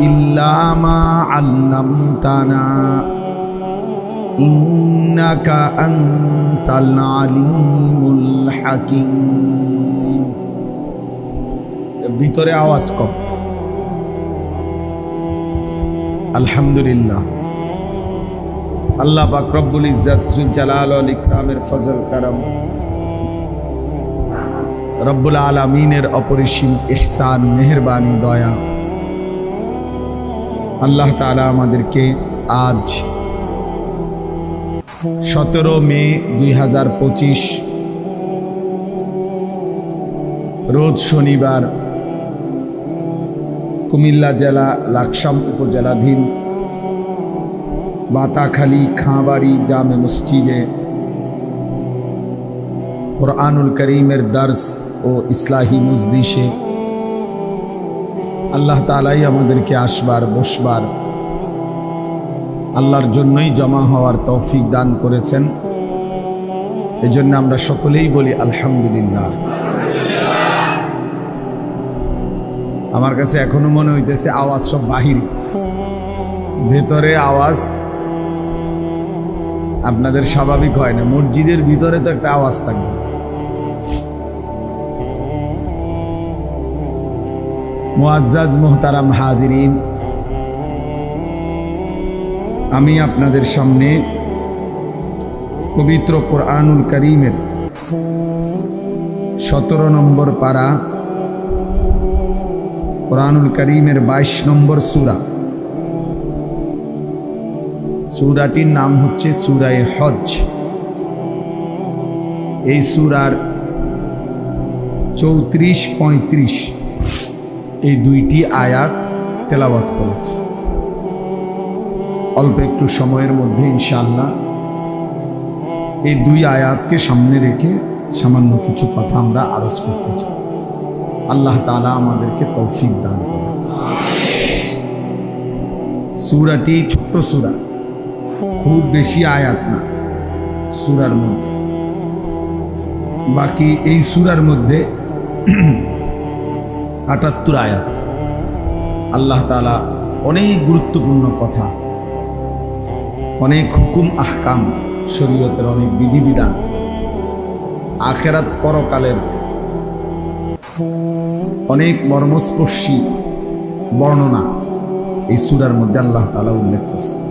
ইল্লা মা আল্লামতানা ইন্নাকা আনতাল আলিমুল হাকিম। ভিতরে আওয়াজ কম। আলহামদুলিল্লাহ, আল্লাহ পাক রব্বুল ইজ্জত যুল জালাল ওয়াল ইকরামের ফজল করম, রব্বুল আলামিনের অপরিসীম ইহসান, মেহেরবানি, দয়া, আল্লাহ তাআলা আমাদেরকে আজ 17 মে 2025 রোজ শনিবার কুমিল্লা জেলা লাকসাম উপজেলাধীন বাতাখালী খাঁবাড়ি জামে মসজিদে কুরআনুল করিমের দর্স ও ইসলাহি মজলিসে আল্লাহ তাআলাই আমাদেরকে আসবার বসবার, আল্লাহর জন্যই জমা হওয়ার তৌফিক দান করেছেন। এজন্য আমরা সকলেই বলি আলহামদুলিল্লাহ। আমার কাছে এখনো মনে হইতেছে আওয়াজ সব বাহিরে, ভেতরে আওয়াজ আপনাদের স্বাভাবিক হয় না। মসজিদের ভিতরে তো একটা আওয়াজ থাকবে। মুআজ্জাজ মুহতারাম হাজিরিন, আমি আপনাদের সামনে পবিত্র কুরআনুল কারীমের 17 নম্বর পারা, কুরআনুল কারীমের 22 নম্বর সূরা, সূরাটির নাম হচ্ছে সূরায়ে হজ। এই সূরার 34-35 এই দুইটি আয়াত তেলাওয়াত করেছি। অল্প একটু সময়ের মধ্যে ইনশাআল্লাহ এই দুই আয়াতকে সামনে রেখে সামান্য কিছু কথা আমরা আরজ করতে চাই। আল্লাহ তাআলা আমাদেরকে তৌফিক দান করুন। সূরাটি ছোট্ট সূরা, খুব বেশি আয়াত না সূরার মধ্যে। বাকি এই সূরার মধ্যে 78 আয়াত। আল্লাহ তাআলা অনেক গুরুত্বপূর্ণ কথা, অনেক হুকুম আহকাম, শরীয়তের অনেক বিধিবিধান, আখিরাত পরকালের অনেক মর্মস্পর্শী বর্ণনা এই সূরার মধ্যে আল্লাহ তাআলা উল্লেখ করছেন।